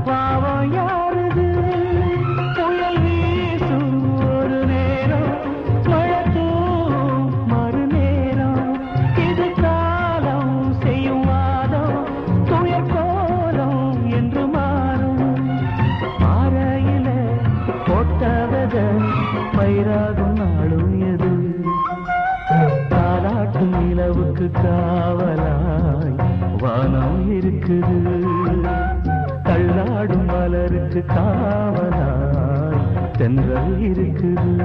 பாவம் யாருது புயல் வீசும் ஒரு நேரம் மழை தூவும் மறு நேரம் இது காலம் செய்யும் வாதம் துயர் கோலம் என்று மாறும் பாறையில போட்டவத பயிராகும் நாளும் எது தாலாட்டும் நிலவுக்கு காவலாய் வானம் இருக்குது தள்ளாடும் மலருக்கு காவலாய் தென்றல் இருக்குது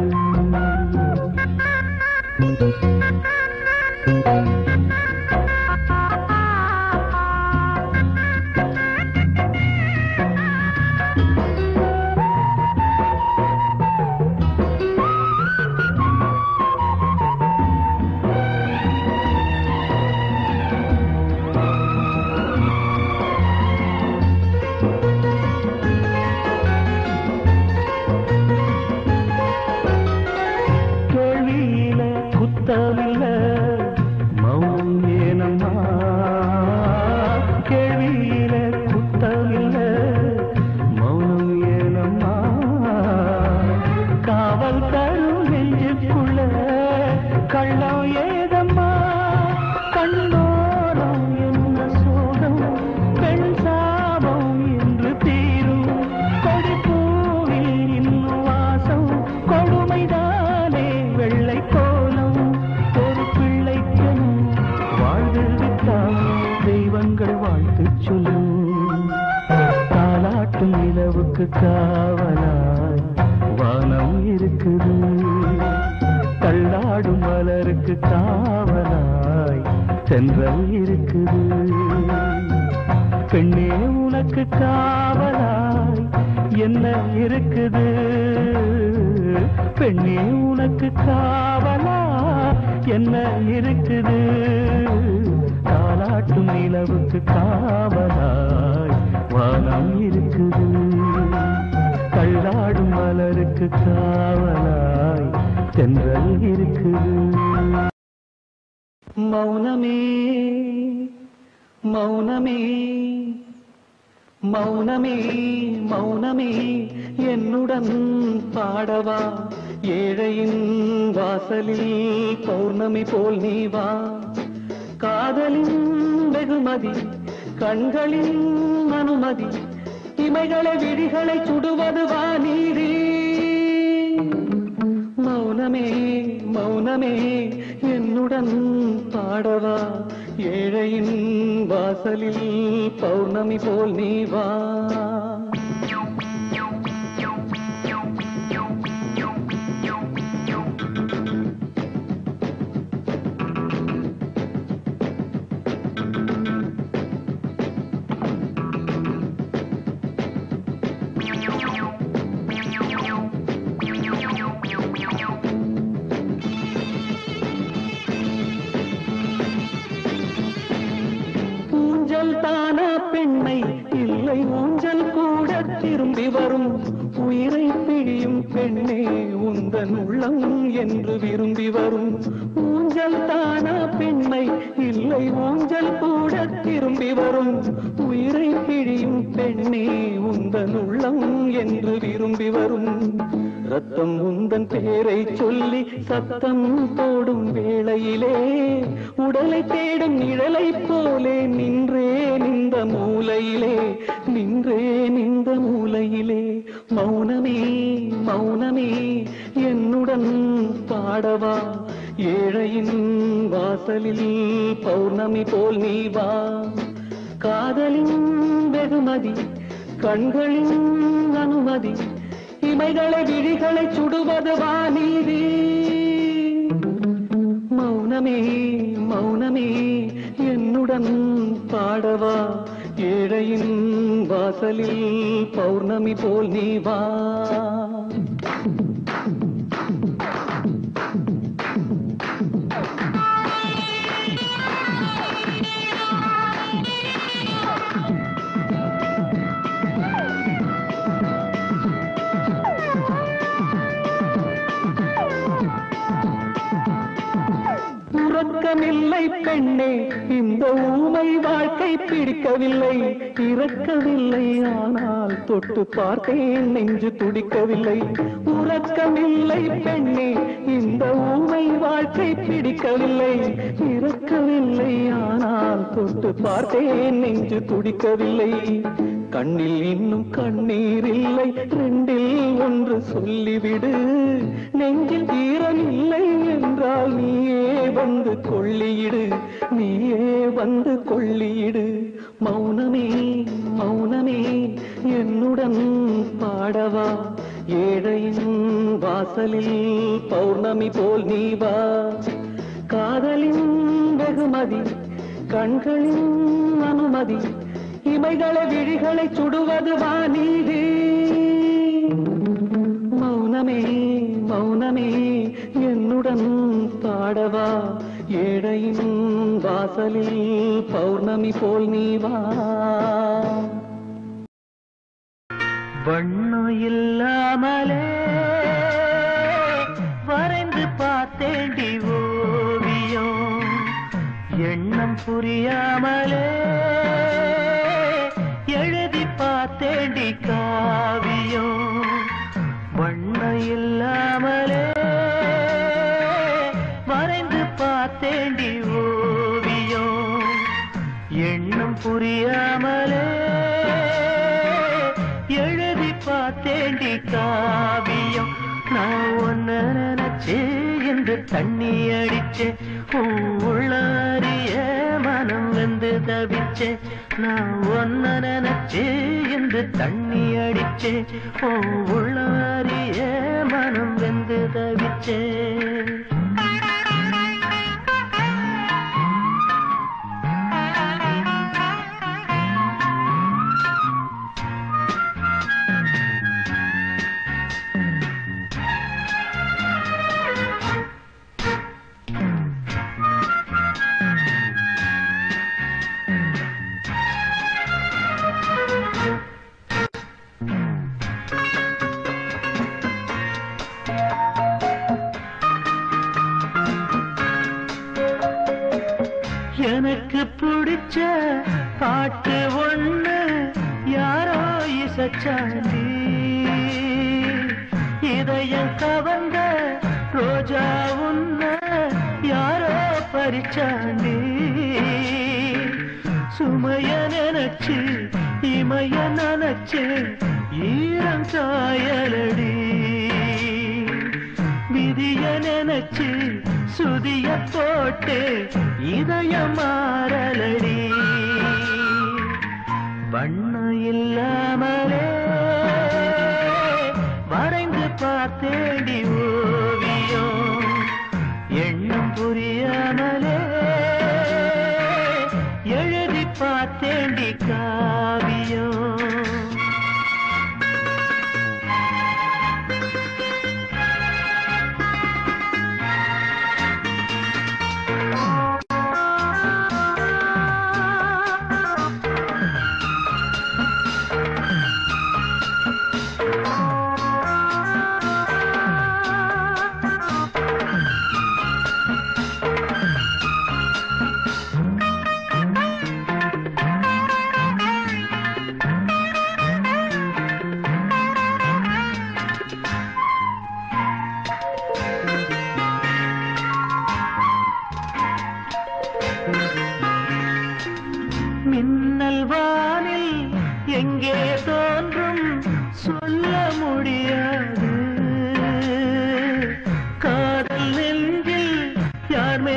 கேள்வியில குத்தமில்ல மௌனம் ஏனம்மா கேள்வியில குத்தமில்ல மௌனம் ஏனம்மா காவல் தரும் நெஞ்சுக்குள்ள கள்ளம் ஏதம்மா கண்ணோரம் என்ன சோகம் பெண் சாபம் என்று தீரும் கொடிப்பூவில் இன்னும் வாசம் கொடுமைதானே வெள்ளை கோலம் ஒரு பிள்ளைக்கனும் வாழ்ந்து விட்டால் தெய்வங்கள் வாழ்த்து சொல்லும் தாலாட்டும் நிலவுக்கு காவலாய் வானம் இருக்குது தள்ளாடும் மலருக்கு காவலாய் தென்றல் இருக்குது பெண்ணே உனக்கு காவலாய் என்ன இருக்குது பெண்ணே உனக்கு காவலாய் என்ன இருக்குது தாலாட்டும் நிலவுக்கு காவலாய் வானம் இருக்குது தள்ளாடும் மலருக்கு காவலாய் தென்றல் இருக்குது மௌனமே மௌனமே மௌனமே மௌனமே என்னுடன் பாடவா ஏழையின் வாசலில் பௌர்ணமி போல் நீ வா காதலின் வெகுமதி கண்களின் அனுமதி இமைகளை விழிகளை சுடுவது வா நீரே மௌனமே மௌனமே என்னுடன் பாடவா ஏழையின் வாசலில் பௌர்ணமி போல் நீ வா ஊஞ்சல் தானா பெண்ணை இல்லை ஊஞ்சல் கூட திரும்பி வரும் உயிரை பிழியும் பெண்ணே உந்தன் உள்ளம் என்று விரும்பி வரும் ஊஞ்சல் தானா பெண்ணை இல்லை ஊஞ்சல் கூட திரும்பி வரும் உயிரை பிழியும் பெண்ணே உந்தன் உள்ளம் என்று விரும்பி வரும் ரத்தம் உந்தன் பேரை சொல்லி சத்தம் போடும் வேளையிலே உடலை தேடும் நிழலை போலே நின்றேன் இந்த மூலையிலே நின்றேன் இந்த மூலையிலே மௌனமே மௌனமே என்னுடன் பாடவா ஏழையின் வாசலில் பௌர்ணமி போல் நீ வா காதலின் வெகுமதி கண்களின் அனுமதி இமைகளை விழிகளை சுடுவது வானீதி மௌனமே மௌனமே என்னுடன் பாடவா ஏழையின் வாசலில் பௌர்ணமி போல் நீ வா உறக்கமில்லை பெண்ணே இந்த ஊமை வாழ்க்கை பிடிக்கவில்லை இறக்கவில்லை ஆனால் தொட்டு பார்த்தேன் நெஞ்சு துடிக்கவில்லை உறக்கமில்லை பெண்ணே இந்த ஊமை வாழ்க்கை பிடிக்கவில்லை இறக்கவில்லை ஆனால் தொட்டு பார்த்தேன் நெஞ்சு துடிக்கவில்லை கண்ணில் இன்னும் கண்ணீர் இல்லை ரெண்டில் ஒன்று சொல்லிவிடு நெஞ்சில் ஈரம் இல்லை என்றால் நீயே வந்து கொள்ளியிடு நீயே வந்து கொள்ளியிடு மௌனமே மௌனமே என்னுடன் பாடவா ஏழையின் வாசலில் பௌர்ணமி போல் நீ வா காதலின் வெகுமதி கண்களின் அனுமதி இமைகளை விழிகளை சுடுவது வானீதி மௌனமே மௌனமே என்னுடன் பாடவா ஏழையின் வாசலில் பௌர்ணமி போல் நீ வா வண்ணம் இல்லாமலே வரைந்து பார்த்தேண்டி ஓவியம் எண்ணம் புரியாமலே எழுதி பார்த்தேண்டி காவியம் வண்ணம் இல்லாமலே வரைந்து பார்த்தேண்டி ஓவியம் எண்ணம் புரியாமலே எழுதி பார்த்தேண்டி காவியம் நான் ஒன்ன நினைச்சே என்று தண்ணி அடிச்சே உள்ளாரிய மனம் வந்து தவிச்சே நான் ஒன்ன நினைச்சே என்று தண்ணி அடிச்சே உள்ளாரிய மனம் வந்து தவிச்சே எனக்கு பிடிச்ச பாட்டு ஒண்ணு யாரோ இசைச்சாண்டி இதயம் கவர்ந்த ரோஜா உன்ன யாரோ பறிச்சாண்டி சுமைய நினைச்சு இமைய நினைச்சு ஈரங்காயலடி விதிய நினைச்சு சுதிய போட்டு இதயம் மாறலடி வண்ணம் இல்லாமலே வரைந்து பார்த்தேடி ஓவியம் எண்ணம் புரியாமலே எழுதி பார்த்தேண்டி காவியம்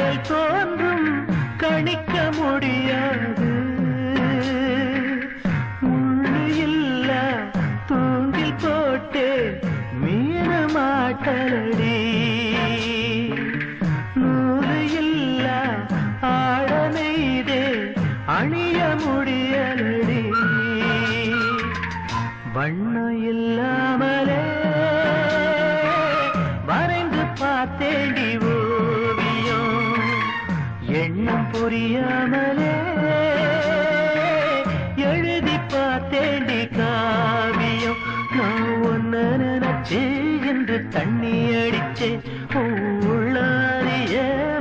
போல் தோன்றும் கணிக்க முடியாது முள்ளு இல்ல தூங்கில் போட்டே மீன மாட்டலடி நூலு இல்ல ஆட நெய்தே அணிய முடியலடி வண்ணம் இல்லாமலே வரைந்து பார்த்தேண்டி ஓவியம் எண்ணம் புரியாமலே எழுதி பார்த்தேண்டி காவியம் நான் ஒன்ன நினைச்சே என்று தண்ணி அடிச்சே உள்ளாரிய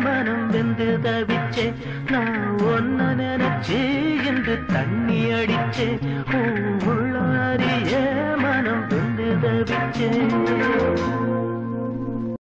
மனம் வெந்து தவிச்சே நான் ஒன்ன நினைச்சே என்று தண்ணி அடிச்சே உள்ளாரிய மனம் வெந்து தவிச்சே